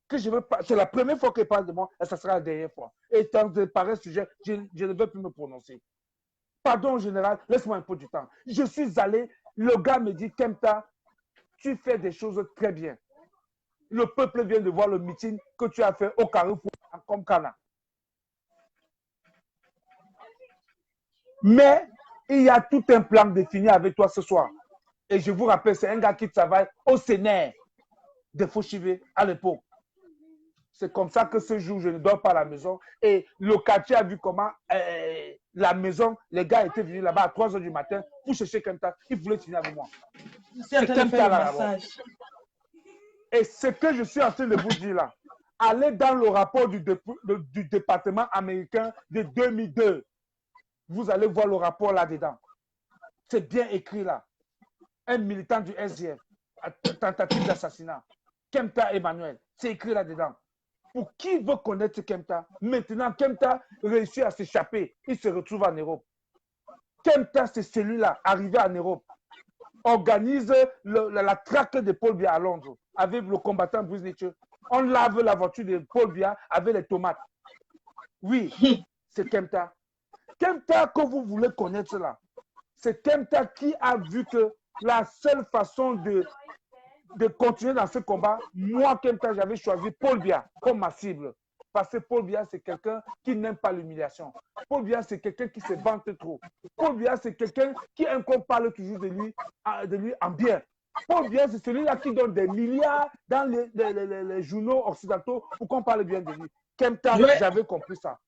C'est la première fois qu'il parle de moi et ça sera la dernière fois. Et tant de pareil sujet, je ne veux plus me prononcer. Pardon, général, laisse-moi un peu du temps. Je suis allé, le gars me dit, Kemta, tu fais des choses très bien. Le peuple vient de voir le meeting que tu as fait au Carrefour, comme Kana. Mais il y a tout un plan défini avec toi ce soir. Et je vous rappelle, c'est un gars qui travaille au Sénat de Fauchivé à l'époque. C'est comme ça que ce jour, je ne dors pas à la maison. Et le quartier a vu comment la maison, les gars étaient venus là-bas à 3 h du matin pour chercher Kemta. Ils voulaient finir avec moi. C'est Kemta là-bas. Et ce que je suis en train de vous dire là, allez dans le rapport du département américain de 2002. Vous allez voir le rapport là-dedans. C'est bien écrit là. un militant du SDF, tentative d'assassinat. Kempta Emmanuel, c'est écrit là-dedans. Pour qui veut connaître Kempta? Maintenant, Kempta réussit à s'échapper. Il se retrouve en Europe. Kempta, c'est celui-là, arrivé en Europe, organise la traque de Paul Biya à Londres avec le combattant Brice Nietzsche. On lave la voiture de Paul Biya avec les tomates. Oui, c'est Kempta. Kempta que vous voulez connaître là, c'est Kempta qui a vu que la seule façon de continuer dans ce combat, moi, Kempta, j'avais choisi Paul Biya comme ma cible. Parce que Paul Biya, c'est quelqu'un qui n'aime pas l'humiliation. Paul Biya, c'est quelqu'un qui se vante trop. Paul Biya, c'est quelqu'un qui aime qu'on parle toujours de lui en bien. Paul Biya, c'est celui-là qui donne des milliards dans les journaux occidentaux pour qu'on parle bien de lui. Kempta, j'avais compris ça.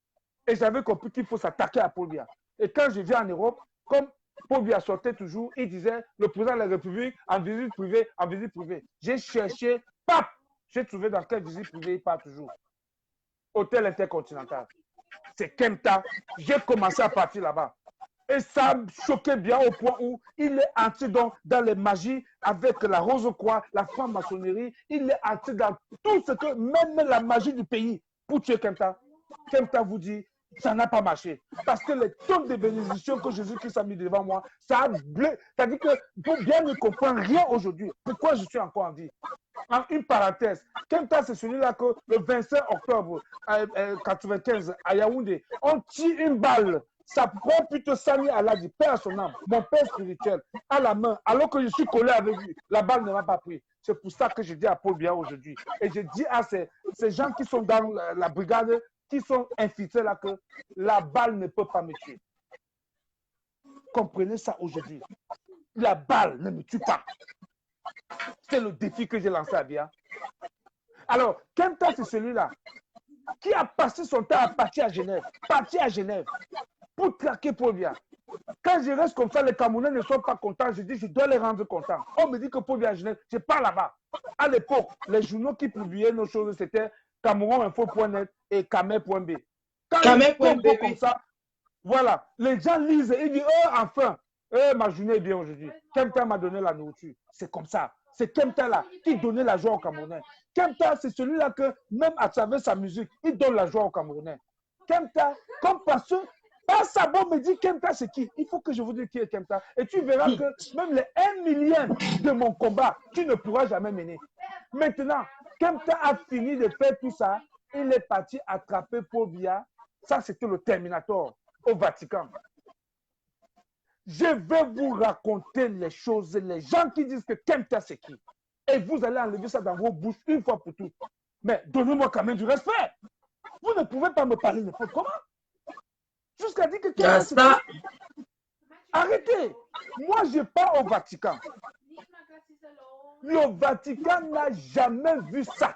Et j'avais compris qu'il faut s'attaquer à Paul Biya. Et quand je viens en Europe, comme Paul Biya sortait toujours, il disait le président de la République en visite privée, en visite privée. J'ai cherché, pap, j'ai trouvé dans quelle visite privée il part toujours. Hôtel Intercontinental. C'est Kempta. J'ai commencé à partir là-bas. Et ça me choquait bien au point où il est entré dans les magies avec la Rose-Croix, la franc-maçonnerie. Il est entré dans tout ce que, même la magie du pays, pour tuer Kempta. Kempta vous dit, ça n'a pas marché. Parce que les tonnes de bénédictions que Jésus-Christ a mis devant moi, ça a bleu. C'est-à-dire que pour bien ne comprendre rien aujourd'hui, pourquoi je suis encore en vie. En une parenthèse, Kempta, c'est celui-là que le 25 octobre 1995 à Yaoundé, on tire une balle. Sa propre Sami Aladi, père à son âme, mon père spirituel, à la main, alors que je suis collé avec lui, la balle ne m'a pas pris. C'est pour ça que je dis à Paul Biya aujourd'hui. Et je dis à ces gens qui sont dans la brigade, qui sont infiltrés là, que la balle ne peut pas me tuer. Comprenez ça aujourd'hui. La balle ne me tue pas. C'est le défi que j'ai lancé à Biya. Alors, Kempta, c'est celui-là qui a passé son temps à partir à Genève, pour traquer Paul Biya. Quand je reste comme ça, les Camerounais ne sont pas contents. Je dis, je dois les rendre contents. On me dit que Paul Biya à Genève, je pars là-bas. À l'époque, les journaux qui publiaient nos choses, c'était camerouninfo.net et camer.b. Quand ils tombent comme ça, voilà, les gens lisent et ils disent, oh, enfin, ma journée est bien aujourd'hui. Kempta m'a donné la nourriture. C'est comme ça. C'est Kempta là qui donnait la joie aux Camerounais. Kempta, c'est celui-là que, même à travers sa musique, il donne la joie aux Camerounais. Kempta, comme parce que Sabo me dit Kempta c'est qui? Il faut que je vous dise qui est Kempta. Et tu verras que même les 1 millième de mon combat, tu ne pourras jamais mener. Maintenant, Kempta a fini de faire tout ça. Il est parti attraper Paul Biya. Ça, c'était le Terminator au Vatican. Je vais vous raconter les choses, les gens qui disent que Kempta c'est qui. Et vous allez enlever ça dans vos bouches une fois pour toutes. Mais donnez-moi quand même du respect. Vous ne pouvez pas me parler n'importe comment. Jusqu'à dire que Kempta c'est qui. Arrêtez. Moi, je pars au Vatican. Le Vatican n'a jamais vu ça.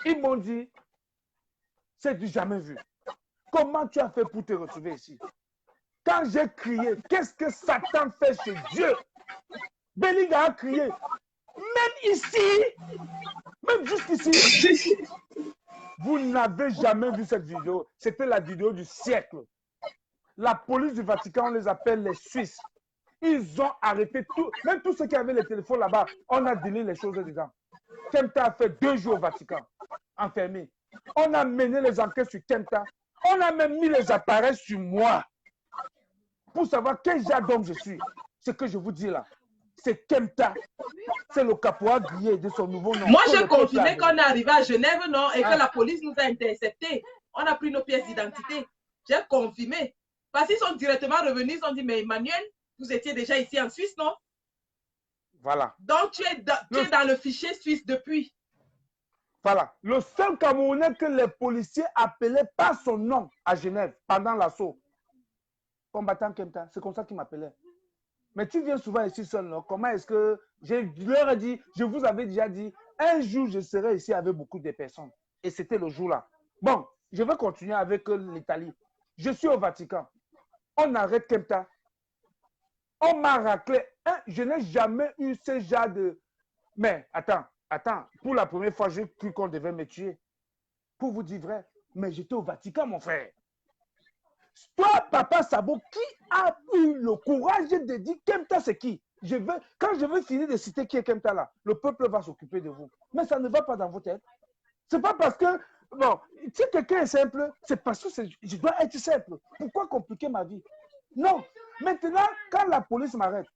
Ils m'ont dit, c'est du jamais vu. Comment tu as fait pour te retrouver ici? Quand j'ai crié, qu'est-ce que Satan fait chez Dieu? Belinga a crié, même ici, même jusqu'ici. Vous n'avez jamais vu cette vidéo. C'était la vidéo du siècle. La police du Vatican, on les appelle les Suisses. Ils ont arrêté tout, même tous ceux qui avaient les téléphones là-bas, on a délai les choses dedans. Kempta a fait 2 jours au Vatican, enfermé. On a mené les enquêtes sur Kempta. On a même mis les appareils sur moi pour savoir quel genre d'homme je suis. Ce que je vous dis là, c'est Kempta. C'est le caporal grillé de son nouveau nom. Moi, j'ai confirmé qu'on est arrivé à Genève, non, et que la police nous a interceptés. On a pris nos pièces d'identité. J'ai confirmé. Parce qu'ils sont directement revenus, ils ont dit, mais Emmanuel, vous étiez déjà ici en Suisse, non? Voilà. Donc, tu es dans le fichier suisse depuis. Voilà. Le seul Camerounais que les policiers appelaient par son nom à Genève pendant l'assaut. Combattant Kempta, c'est comme ça qu'ils m'appelaient. Mais tu viens souvent ici seul, non? Comment est-ce que... Je leur ai dit, je vous avais déjà dit, un jour je serai ici avec beaucoup de personnes. Et c'était le jour-là. Bon, je vais continuer avec l'Italie. Je suis au Vatican. On arrête Kempta. On m'a raclé. Je n'ai jamais eu ce genre de... Mais attends. Pour la première fois, j'ai cru qu'on devait me tuer. Pour vous dire vrai, mais j'étais au Vatican, mon frère. Toi, Papa Sabo, qui a eu le courage de dire Kempta c'est qui? quand je veux finir de citer qui est Kemta là, le peuple va s'occuper de vous. Mais ça ne va pas dans vos têtes. C'est pas parce que, bon, si quelqu'un est simple, c'est parce que je dois être simple. Pourquoi compliquer ma vie? Non. Maintenant, quand la police m'arrête,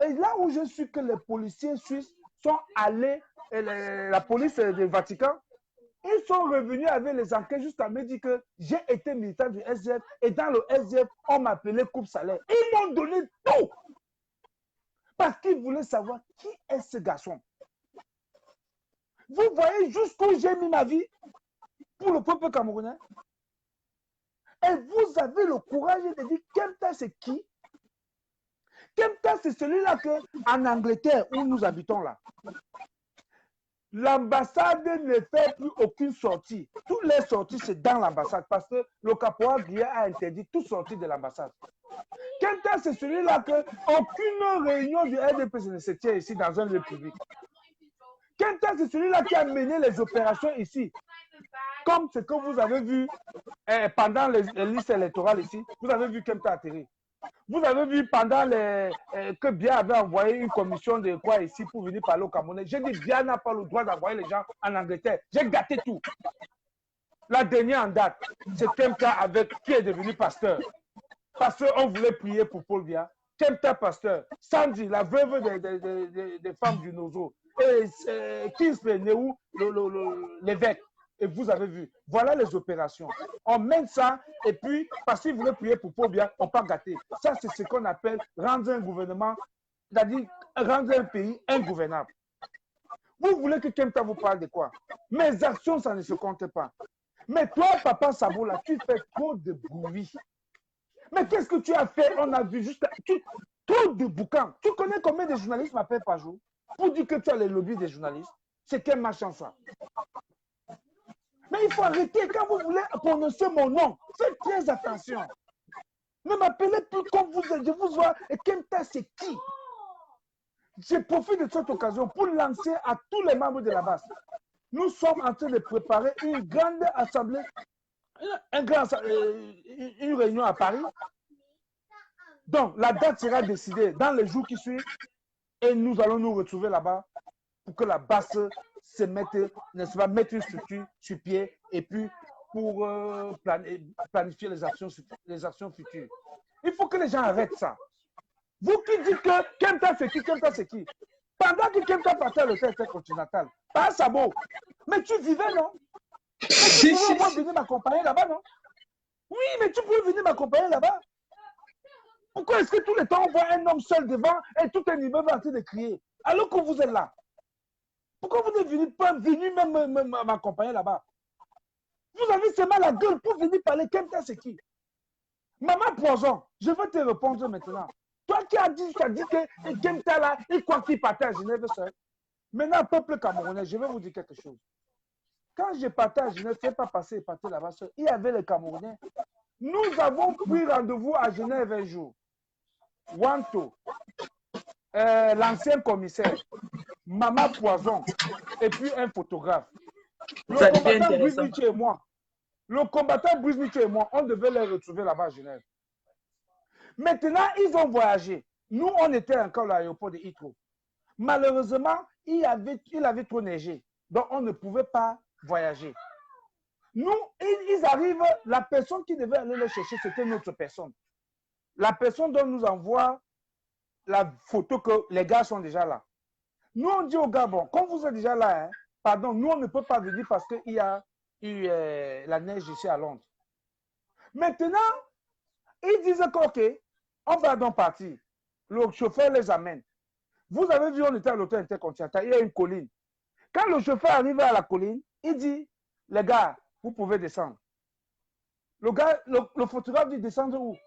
et là où je suis que les policiers suisses sont allés, et la police du Vatican, ils sont revenus avec les enquêtes jusqu'à me dire que j'ai été militant du SDF et dans le SDF, on m'appelait coupe salaire. Ils m'ont donné tout. Parce qu'ils voulaient savoir qui est ce garçon. Vous voyez jusqu'où j'ai mis ma vie pour le peuple camerounais. Et vous avez le courage de dire Kemta c'est qui? Kemta c'est celui-là en Angleterre où nous habitons là. L'ambassade ne fait plus aucune sortie. Toutes les sorties, c'est dans l'ambassade parce que le caporal Guillet a interdit toute sortie de l'ambassade. Kemta, c'est celui-là qu'aucune réunion du RDP ne se tient ici dans un lieu public. Kemta, c'est celui-là qui a mené les opérations ici. Comme ce que vous avez vu pendant les listes électorales ici, vous avez vu Kemta atterrir. Vous avez vu pendant que Bia avait envoyé une commission de quoi ici pour venir parler au Camerounais. J'ai dit Bia n'a pas le droit d'envoyer les gens en Angleterre. J'ai gâté tout. La dernière en date, c'est Kemta qui est devenu pasteur. Parce qu'on voulait prier pour Paul Bia. Kemta pasteur. Sandy, la veuve des femmes du Nozo. Et Kingsley Néou, l'évêque. Et vous avez vu, voilà les opérations. On mène ça, et puis, parce qu'ils voulaient prier pour Pobia, on pas gâter. Ça, c'est ce qu'on appelle rendre un gouvernement, c'est-à-dire rendre un pays ingouvernable. Vous voulez que Kemta vous parle de quoi? Mes actions, ça ne se compte pas. Mais toi, Papa Sabo, là, tu fais trop de bruit. Mais qu'est-ce que tu as fait? On a vu juste trop de bouquins. Tu connais combien de journalistes m'appellent par jour pour dire que tu as les lobbies des journalistes? C'est quel machin ça? Mais il faut arrêter quand vous voulez prononcer mon nom. Faites très attention. Ne m'appelez plus comme vous êtes. Je vous vois. Et Kemta, c'est qui? Je profite de cette occasion pour lancer à tous les membres de la base. Nous sommes en train de préparer une grande assemblée, une réunion à Paris. Donc, la date sera décidée dans les jours qui suivent et nous allons nous retrouver là-bas pour que la base se mettre, n'est-ce pas, mettre une structure sur pied et puis pour planifier les actions futures. Il faut que les gens arrêtent ça. Vous qui dites que Kemta c'est qui, Kemta c'est qui? Pendant que Kemta partait à l'hôtel intercontinental, pas Sabo, mais tu vivais, non? Mais tu pouvais venir m'accompagner là-bas, non? Oui, mais tu pouvais venir m'accompagner là-bas. Pourquoi est-ce que tous les temps on voit un homme seul devant et tout un immeuble en train de crier alors que vous êtes là? Pourquoi vous n'êtes pas venu même m'accompagner là-bas? Vous avez seulement la gueule pour venir parler. Kemta, c'est qui? Maman Poison, je vais te répondre maintenant. Toi qui as dit que Kemta là, il croit qu'il partait à Genève seul. Maintenant, peuple camerounais, je vais vous dire quelque chose. Quand je partais à Genève, je ne pas passer et partir là-bas seul. Il y avait les Camerounais. Nous avons pris rendez-vous à Genève un jour. Wanto, l'ancien commissaire, Maman Poison, et puis un photographe. Le combattant Bruce Mitchell et moi, on devait les retrouver là-bas à Genève. Maintenant, ils ont voyagé. Nous, on était encore à l'aéroport de Heathrow. Malheureusement, il avait trop neigé. Donc, on ne pouvait pas voyager. Nous, ils arrivent, la personne qui devait aller les chercher, c'était notre personne. La personne dont nous envoie la photo que les gars sont déjà là. Nous, on dit aux gars, bon, comme vous êtes déjà là, hein, pardon, nous, on ne peut pas venir parce qu'il y a eu la neige ici à Londres. Maintenant, ils disent OK, on va donc partir. Le chauffeur les amène. Vous avez vu, on était à l'hôtel intercontinental, il y a une colline. Quand le chauffeur arrive à la colline, il dit, les gars, vous pouvez descendre. Le photographe dit, descendre où?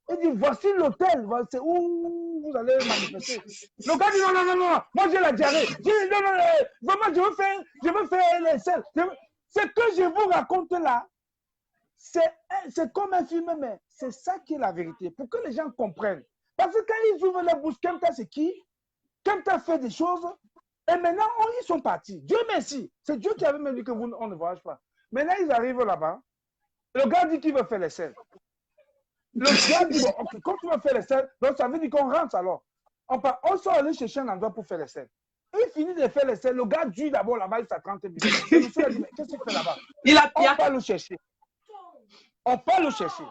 Il dit, voici l'hôtel, c'est où vous allez manifester. Le gars dit, non, moi j'ai la diarrhée. Je dis, non, vraiment, je veux faire les selles. Ce que je vous raconte là, c'est comme un film, mais c'est ça qui est la vérité, pour que les gens comprennent. Parce que quand ils ouvrent la bouche, Kemta c'est qui? Kemta fait des choses, et maintenant, ils sont partis. Dieu merci. C'est Dieu qui avait même dit que on ne voyage pas. Maintenant, ils arrivent là-bas. Le gars dit qu'il veut faire les selles. Le gars dit, bon, ok, quand tu vas faire les selles, donc ça veut dire qu'on rentre alors. On sort aller chercher un endroit pour faire les scènes. Il finit de faire les scènes. Le gars dure d'abord là-bas, il s'attend 30 minutes. Le monsieur a dit, mais qu'est-ce qu'il fait là-bas? On va le chercher. On peut le chercher.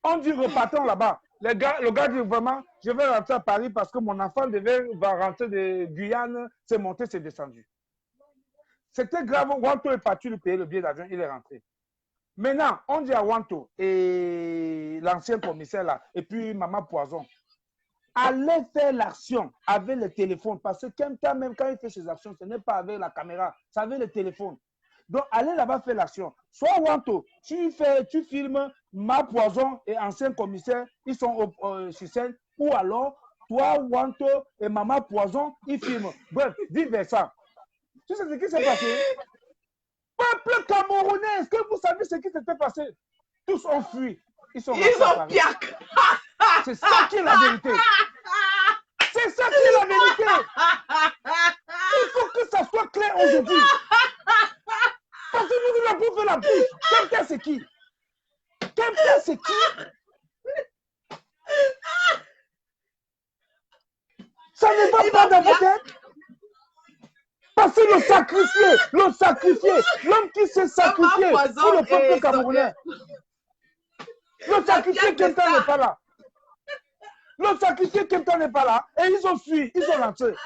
On dit, repartons là-bas. Le gars dit vraiment, je vais rentrer à Paris parce que mon enfant va rentrer de Guyane, c'est monté, c'est descendu. C'était grave. Wanto est parti lui payer le billet d'avion, il est rentré. Maintenant, on dit à Wanto et l'ancien commissaire là, et puis Maman Poison, allez faire l'action avec le téléphone. Parce que Kempta, même quand il fait ses actions, ce n'est pas avec la caméra, c'est avec le téléphone. Donc, allez là-bas faire l'action. Soit Wanto, tu filmes Ma Poison et ancien commissaire, ils sont sur scène. Ou alors, toi, Wanto et Maman Poison, ils filment. Bref, vice versa. Tu sais ce qui s'est passé? Peuple camerounais, est-ce que vous savez ce qui s'était passé? Tous ont fui. Ils ont piac. C'est ça qui est la vérité. C'est ça qui est la vérité. Il faut que ça soit clair aujourd'hui. Parce que nous avons fait la bouche. Quelqu'un c'est qui? Quelqu'un c'est qui? Ça ne va pas dans votre tête? Parce que le sacrifié, l'homme qui s'est sacrifié pour le peuple camerounais. Le sacrifié, quelqu'un n'est pas là. Le sacrifié, quelqu'un n'est pas là. Et ils ont fui, ils sont rentrés.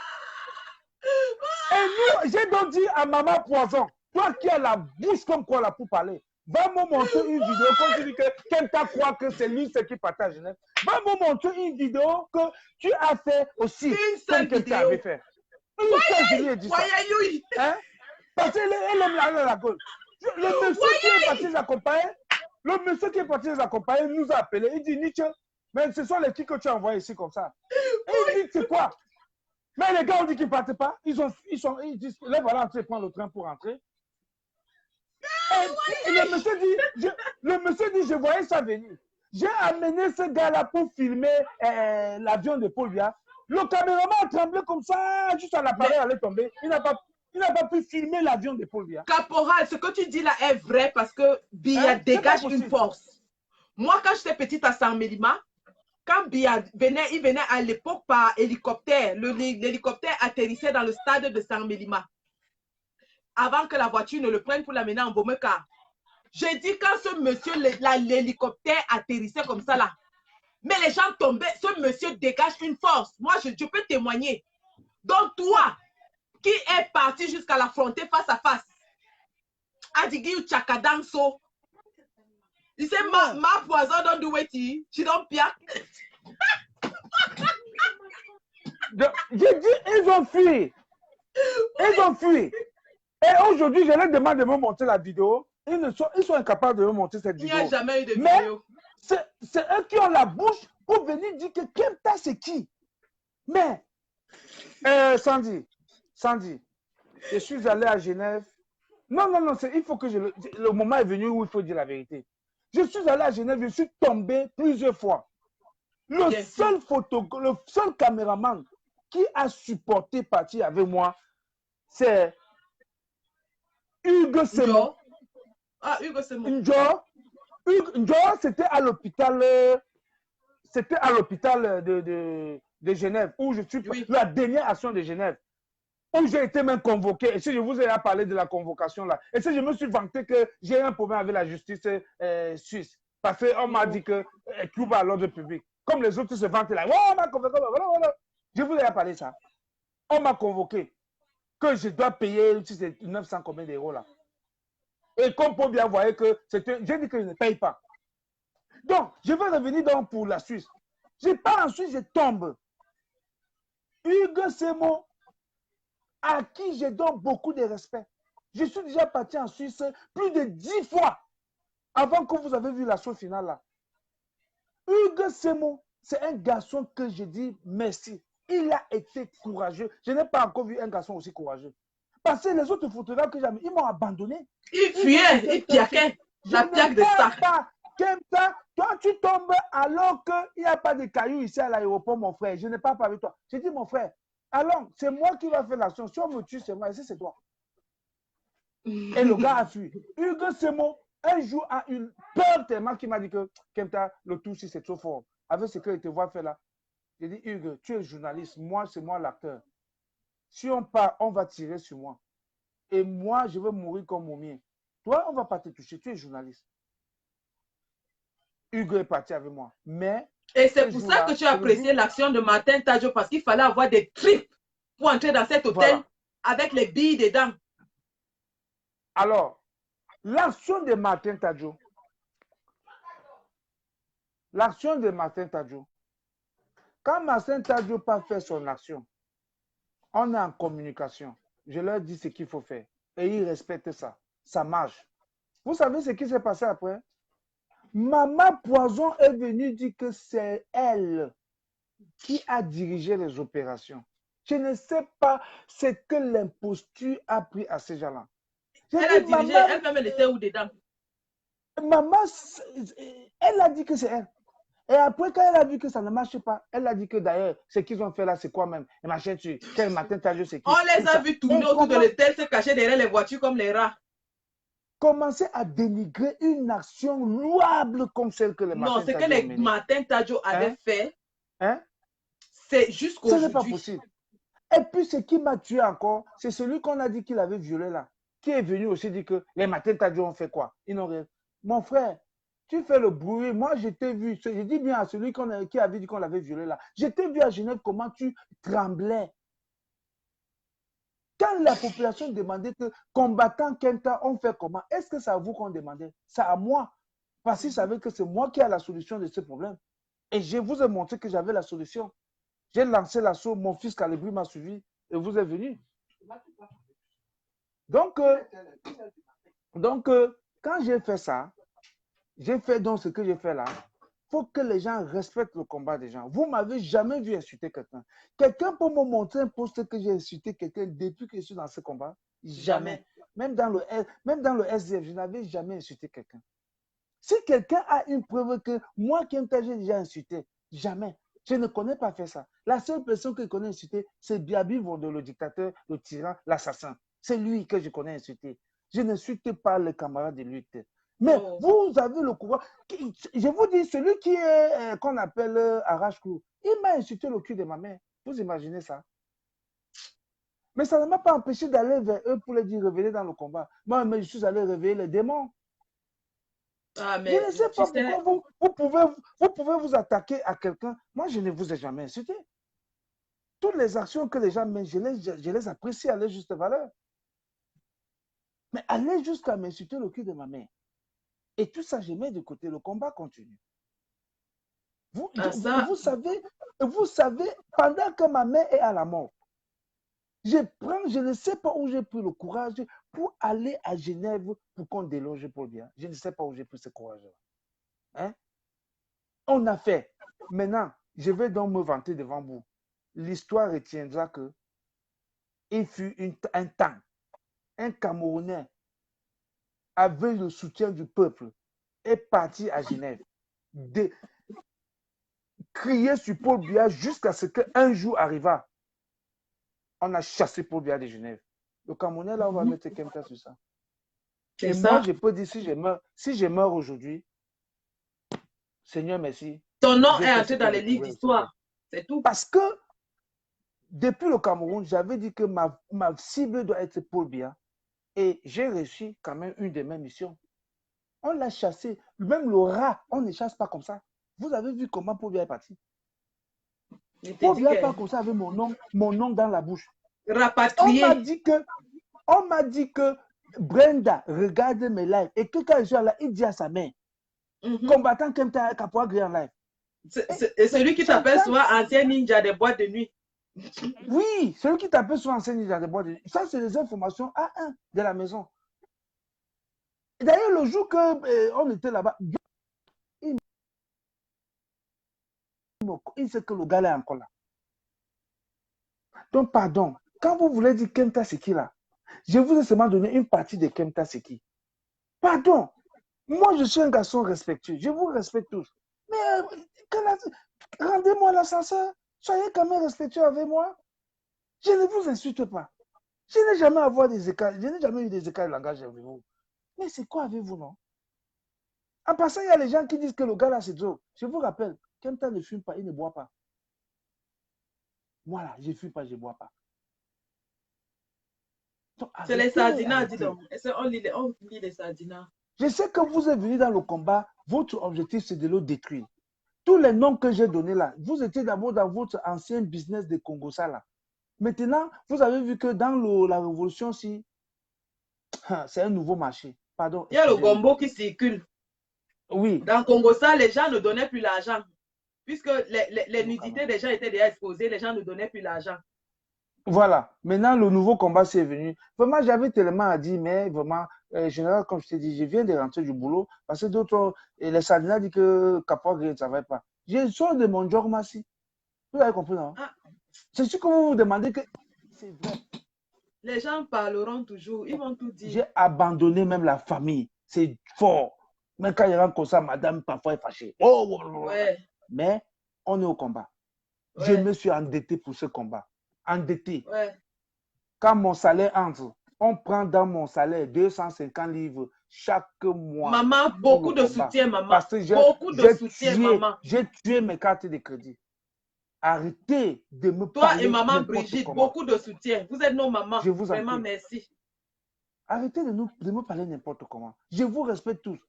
Et nous, j'ai donc dit à Maman Poison, toi qui as la bouche comme quoi là pour parler, va me montrer une vidéo quand tu dis que quelqu'un croit que c'est lui ce qui partage. Va me montrer une vidéo que tu as fait aussi comme quelqu'un avait fait. Hein? Parce qu'elle aime la gueule. Le monsieur qui est parti les accompagner, nous a appelé. Il dit Nietzsche, mais ce sont les qui que tu as envoyés ici comme ça. Et il dit c'est quoi? Mais les gars ont dit qu'ils ne partaient pas. Ils disent là voilà, on prend le train pour rentrer. Et le monsieur dit je voyais ça venir. J'ai amené ce gars-là pour filmer l'avion de Paul Biya. Le caméraman a tremblé comme ça, juste à l'appareil allait tomber. Il n'a pas pu filmer l'avion de Paul Biya. Caporal, ce que tu dis là est vrai parce que Biya dégage une force. Moi, quand j'étais petite à Saint-Mélima, quand Biya venait, il venait à l'époque par hélicoptère. L'hélicoptère atterrissait dans le stade de Saint-Mélima. Avant que la voiture ne le prenne pour l'amener en Bomeka. J'ai dit quand ce monsieur, l'hélicoptère atterrissait comme ça là, mais les gens tombaient, ce monsieur dégage une force. Moi, je peux témoigner. Donc, toi, qui est parti jusqu'à l'affronter face à face, Adigi ou Chakadanso, il sait, ma Poison don't do it, she don't piak. J'ai dit, ils ont fui. Ils ont fui. Et aujourd'hui, je leur demande de me montrer la vidéo. Ils sont incapables de me montrer cette vidéo. Il n'y a jamais eu de vidéo. C'est eux qui ont la bouche pour venir dire que Kempta, c'est qui? Mais, Sandy, je suis allé à Genève. Non, il faut que le moment est venu où il faut dire la vérité. Je suis allé à Genève, je suis tombé plusieurs fois. Le seul caméraman qui a supporté partir avec moi, c'est Hugues Semon. Ah, Hugues Semon. Njo, c'était à l'hôpital de Genève, où je suis, la dernière action de Genève, où j'ai été même convoqué. Et si je vous ai parlé de la convocation là, et si je me suis vanté que j'ai un problème avec la justice suisse, parce qu'on m'a dit que trouble à l'ordre public. Comme les autres se vantent là, oh, on m'a convoqué, voilà. Je vous ai parlé ça. On m'a convoqué, que je dois payer 900 combien d'euros là. Et comme pour bien voir que c'était, j'ai dit que je ne paye pas. Donc, je vais revenir donc pour la Suisse. Je pars en Suisse, je tombe. Hugues Semon, à qui je donne beaucoup de respect. Je suis déjà parti en Suisse plus de 10 fois avant que vous avez vu l'assaut final là. Hugues Semon, c'est un garçon que je dis merci. Il a été courageux. Je n'ai pas encore vu un garçon aussi courageux. Parce que les autres photographes que j'avais, ils m'ont abandonné. Il fuyait, il piaquait. La piaque de sac. Kempta, toi tu tombes alors qu'il n'y a pas de cailloux ici à l'aéroport, mon frère. Je n'ai pas parlé de toi. J'ai dit, mon frère, alors c'est moi qui vais faire l'action. Si on me tue, c'est moi. Ici, c'est toi. Et le gars a fui. Hugues Semon, un jour, a une peur tellement qu'il m'a dit que Kempta, le tout, si c'est trop fort. Avec ce qu'il te voit faire là, J'ai dit, Hugues, tu es journaliste, moi, c'est moi l'acteur. Si on part, on va tirer sur moi. Et moi, je vais mourir comme mon mien. Toi, on ne va pas te toucher, tu es journaliste. Hugues est parti avec moi. Mais et c'est pour ça que tu as apprécié l'action de Martin Tadjo, parce qu'il fallait avoir des tripes pour entrer dans cet hôtel avec les billes dedans. Alors, l'action de Martin Tadjo, quand Martin Tadjo n'a pas fait son action, on est en communication. Je leur dis ce qu'il faut faire. Et ils respectent ça. Ça marche. Vous savez ce qui s'est passé après? Maman Poison est venue dire que c'est elle qui a dirigé les opérations. Je ne sais pas ce que l'imposture a pris à ces gens-là. Elle a dirigé, elle-même, elle était où dedans? Maman, elle a dit que c'est elle. Et après, quand elle a vu que ça ne marche pas, elle a dit que d'ailleurs, ce qu'ils ont fait là, c'est quoi même? Et machin, quel matin, c'est qui? On les a vus tourner autour de l'hôtel, se cacher derrière les voitures comme les rats. Commencer à dénigrer une action louable comme celle que les Martin Tadjo. Non, ce que les Martin Tadjo avaient fait, c'est jusqu'au ce n'est pas possible. Et puis, ce qui m'a tué encore, c'est celui qu'on a dit qu'il avait violé là, qui est venu aussi dire que les Martin Tadjo ont fait quoi? Ils n'ont rien. Mon frère, tu fais le bruit. Moi, je t'ai vu. Je dis bien à celui qui avait dit qu'on l'avait violé là. Je t'ai vu à Genève comment tu tremblais. Quand la population demandait que combattant Kenta, on fait comment? Est-ce que c'est à vous qu'on demandait? C'est à moi. Parce qu'ils savaient que c'est moi qui ai la solution de ce problème. Et je vous ai montré que j'avais la solution. J'ai lancé l'assaut, mon fils Calibri m'a suivi et vous êtes venu. Donc, quand j'ai fait ça, j'ai fait donc ce que j'ai fait là. Il faut que les gens respectent le combat des gens. Vous ne m'avez jamais vu insulter quelqu'un. Quelqu'un peut me montrer un poste que j'ai insulté quelqu'un depuis que je suis dans ce combat? Jamais. Même dans le SDF, je n'avais jamais insulté quelqu'un. Si quelqu'un a une preuve que moi, Kenta, j'ai déjà insulté, jamais. Je ne connais pas faire ça. La seule personne que je connais insulter, c'est Biabi Vondo, le dictateur, le tyran, l'assassin. C'est lui que je connais insulter. Je n'insulte pas les camarades de lutte. Mais vous avez le courage. Je vous dis, celui qui est, qu'on appelle Arrache-Clou, il m'a insulté le cul de ma mère. Vous imaginez ça? Mais ça ne m'a pas empêché d'aller vers eux pour les dire revenez dans le combat. Moi, mais je suis allé réveiller les démons. Ah, mais je ne sais pas pourquoi vous pouvez vous attaquer à quelqu'un. Moi, je ne vous ai jamais insulté. Toutes les actions que les gens mènent, je les apprécie à leur juste valeur. Mais aller jusqu'à m'insulter le cul de ma mère. Et tout ça, je mets de côté. Le combat continue. Vous savez, pendant que ma mère est à la mort, je ne sais pas où j'ai pris le courage pour aller à Genève pour qu'on déloge Paul Biya. Je ne sais pas où j'ai pris ce courage-là. Hein? On a fait. Maintenant, je vais donc me vanter devant vous. L'histoire retiendra que il fut un temps, un Camerounais avec le soutien du peuple est parti à Genève. Crier sur Paul Biya jusqu'à ce qu'un jour arriva. On a chassé Paul Biya de Genève. Le Camerounais, là, on va mettre Kenta sur ça. Et moi, je peux dire, si je meurs aujourd'hui, Seigneur, merci. Ton nom est entré dans les livres d'histoire. C'est tout. Parce que depuis le Cameroun, j'avais dit que ma cible doit être Paul Biya. Et j'ai réussi quand même une de mes missions. On l'a chassé. Même le rat, on ne chasse pas comme ça. Vous avez vu comment Paul Biya est parti? Paul Biya n'est pas comme ça avec mon nom dans la bouche. Rapatrié. On m'a dit que Brenda regarde mes lives et que quand je suis là, il dit à sa mère, combattant Kenta Kapoa en live. C'est celui qui t'appelle souvent ancien ninja des boîtes de nuit. Oui, celui qui t'appelle souvent ancien ninja des boîtes de nuit. Ça, c'est les informations A1 de la maison. D'ailleurs, le jour qu'on était là-bas, il sait que le gars est encore là. Donc, pardon, quand vous voulez dire Kenta c'est qui là, je vous ai seulement donné une partie de Kenta c'est qui. Pardon, moi je suis un garçon respectueux, je vous respecte tous. Mais rendez-moi l'ascenseur, soyez quand même respectueux avec moi. Je ne vous insulte pas. Je n'ai jamais eu des écarts de langage avec vous. Mais c'est quoi avec vous, non? En passant, il y a les gens qui disent que le gars là c'est drogue. Je vous rappelle, Kenta ne fume pas, il ne boit pas. Moi là, je ne fuis pas, je ne bois pas. C'est les sardinats, dis donc. On lit les sardinats. Je sais que vous êtes venu dans le combat, votre objectif c'est de le détruire. Tous les noms que j'ai donnés là, vous étiez d'abord dans votre ancien business de Congosa là. Maintenant, vous avez vu que dans la révolution, si c'est un nouveau marché. Pardon. Il y a le gombo qui circule. Oui. Dans Congosa, les gens ne donnaient plus l'argent. Puisque les nudités des gens étaient déjà exposées, les gens ne donnaient plus l'argent. Voilà. Maintenant, le nouveau combat c'est venu. Vraiment, j'avais tellement à dire, mais vraiment, général, comme je t'ai dit, je viens de rentrer du boulot parce que d'autres, les sardinats disent que Capois ne travaille pas. Je sors de mon job, Massi. Vous avez compris, non? C'est sûr que vous vous demandez que c'est vrai. Les gens parleront toujours, ils vont tout dire. J'ai abandonné même la famille. C'est fort. Même quand il rentre comme ça, madame parfois est fâchée. Ouais. Mais on est au combat. Ouais. Je me suis endetté pour ce combat. Endetté. Ouais. Quand mon salaire entre, on prend dans mon salaire 250 livres chaque mois. Maman, beaucoup de soutien, maman. Parce que j'ai tué mes cartes de crédit. Arrêtez de me parler. Toi et maman Brigitte, beaucoup de soutien. Vous êtes nos mamans. Je vous Vraiment, merci. Arrêtez de me parler n'importe comment. Je vous respecte tous.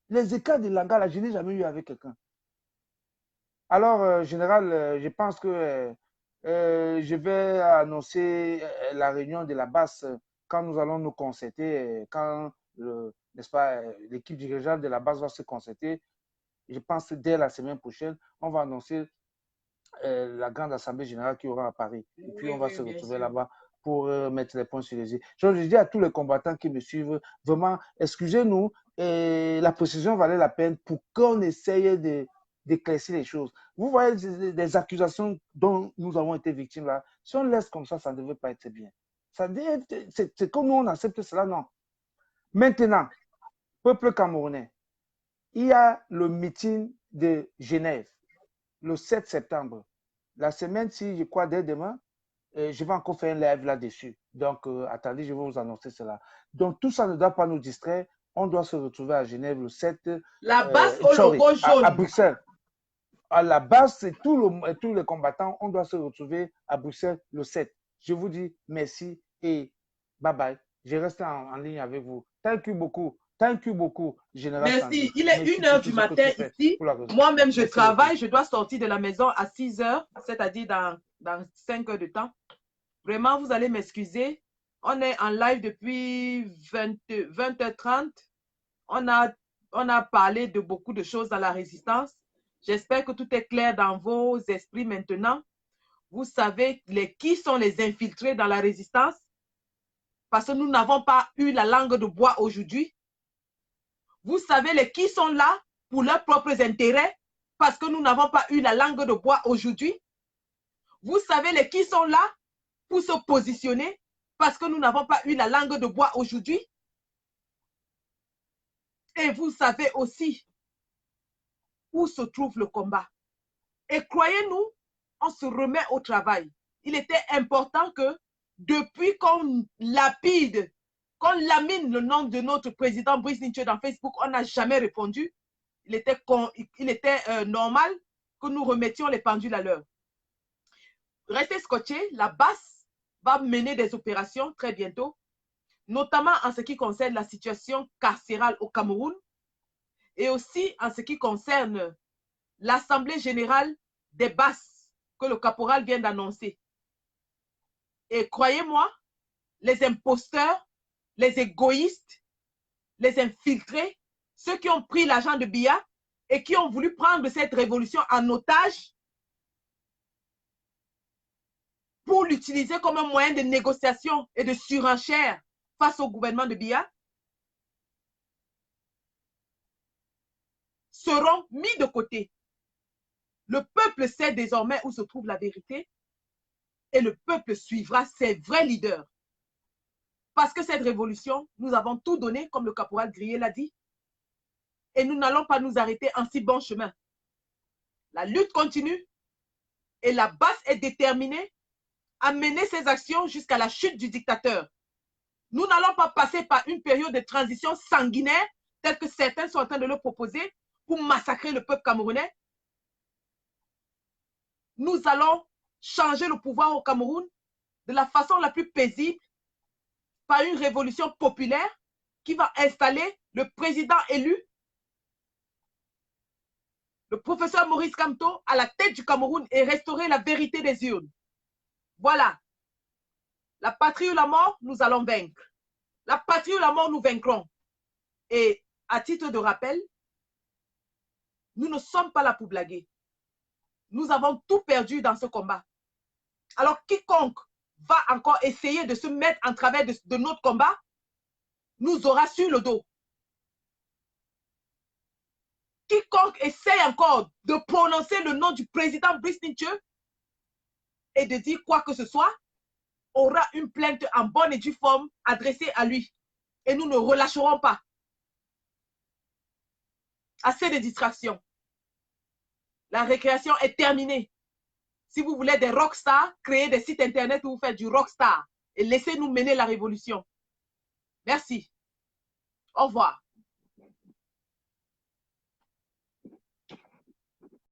Les écarts de langage, là, je n'ai jamais eu avec quelqu'un. Alors, général, je pense que je vais annoncer la réunion de la base quand nous allons nous concerter, quand n'est-ce pas, l'équipe dirigeante de la base va se concerter. Je pense que dès la semaine prochaine, on va annoncer la grande assemblée générale qui aura à Paris. Et puis, on va se retrouver là-bas pour mettre les points sur les i. Je dis à tous les combattants qui me suivent, vraiment, excusez-nous, la précision valait la peine pour qu'on essaye d'éclaircir les choses. Vous voyez des accusations dont nous avons été victimes là. Si on laisse comme ça ne devrait pas être bien. C'est comme nous, on accepte cela, non. Maintenant, peuple camerounais, il y a le meeting de Genève le 7 septembre. La semaine, si je crois dès demain, je vais encore faire un live là-dessus. Donc, attendez, je vais vous annoncer cela. Donc, tout ça ne doit pas nous distraire. On doit se retrouver à Genève le 7. La base au logo jaune. À Bruxelles. À la base, c'est tous les combattants. On doit se retrouver à Bruxelles le 7. Je vous dis merci et bye bye. Je reste en ligne avec vous. Thank you beaucoup. Thank you beaucoup, Général. Merci. Sandy. Il est 1h du matin ici. Moi-même, je travaille. Je dois sortir de la maison à 6h, c'est-à-dire dans 5 heures de temps. Vraiment, vous allez m'excuser. On est en live depuis 20h30. On a parlé de beaucoup de choses dans la résistance. J'espère que tout est clair dans vos esprits maintenant. Vous savez qui sont les infiltrés dans la résistance? Parce que nous n'avons pas eu la langue de bois aujourd'hui. Vous savez qui sont là pour leurs propres intérêts parce que nous n'avons pas eu la langue de bois aujourd'hui. Vous savez qui sont là pour se positionner parce que nous n'avons pas eu la langue de bois aujourd'hui. Et vous savez aussi où se trouve le combat. Et croyez-nous, on se remet au travail. Il était important que depuis qu'on lapide, qu'on lamine le nom de notre président Brice Ninche dans Facebook, on n'a jamais répondu. Il était normal que nous remettions les pendules à l'heure. Restez scotchés, la base va mener des opérations très bientôt, notamment en ce qui concerne la situation carcérale au Cameroun et aussi en ce qui concerne l'Assemblée générale des basses que le caporal vient d'annoncer. Et croyez-moi, les imposteurs, les égoïstes, les infiltrés, ceux qui ont pris l'argent de Biya et qui ont voulu prendre cette révolution en otage pour l'utiliser comme un moyen de négociation et de surenchère face au gouvernement de Biya, seront mis de côté. Le peuple sait désormais où se trouve la vérité et le peuple suivra ses vrais leaders. Parce que cette révolution, nous avons tout donné, comme le caporal Grier l'a dit, et nous n'allons pas nous arrêter en si bon chemin. La lutte continue et la base est déterminée à mener ses actions jusqu'à la chute du dictateur. Nous n'allons pas passer par une période de transition sanguinaire telle que certains sont en train de le proposer pour massacrer le peuple camerounais. Nous allons changer le pouvoir au Cameroun de la façon la plus paisible par une révolution populaire qui va installer le président élu, le professeur Maurice Kamto, à la tête du Cameroun et restaurer la vérité des urnes. Voilà. La patrie ou la mort, nous allons vaincre. La patrie ou la mort, nous vaincrons. Et à titre de rappel, nous ne sommes pas là pour blaguer. Nous avons tout perdu dans ce combat. Alors, quiconque va encore essayer de se mettre en travers de notre combat, nous aura sur le dos. Quiconque essaye encore de prononcer le nom du président Brice Nintieux et de dire quoi que ce soit, aura une plainte en bonne et due forme adressée à lui. Et nous ne relâcherons pas. Assez de distractions. La récréation est terminée. Si vous voulez des rockstars, créez des sites internet où vous faites du rockstar et laissez-nous mener la révolution. Merci. Au revoir.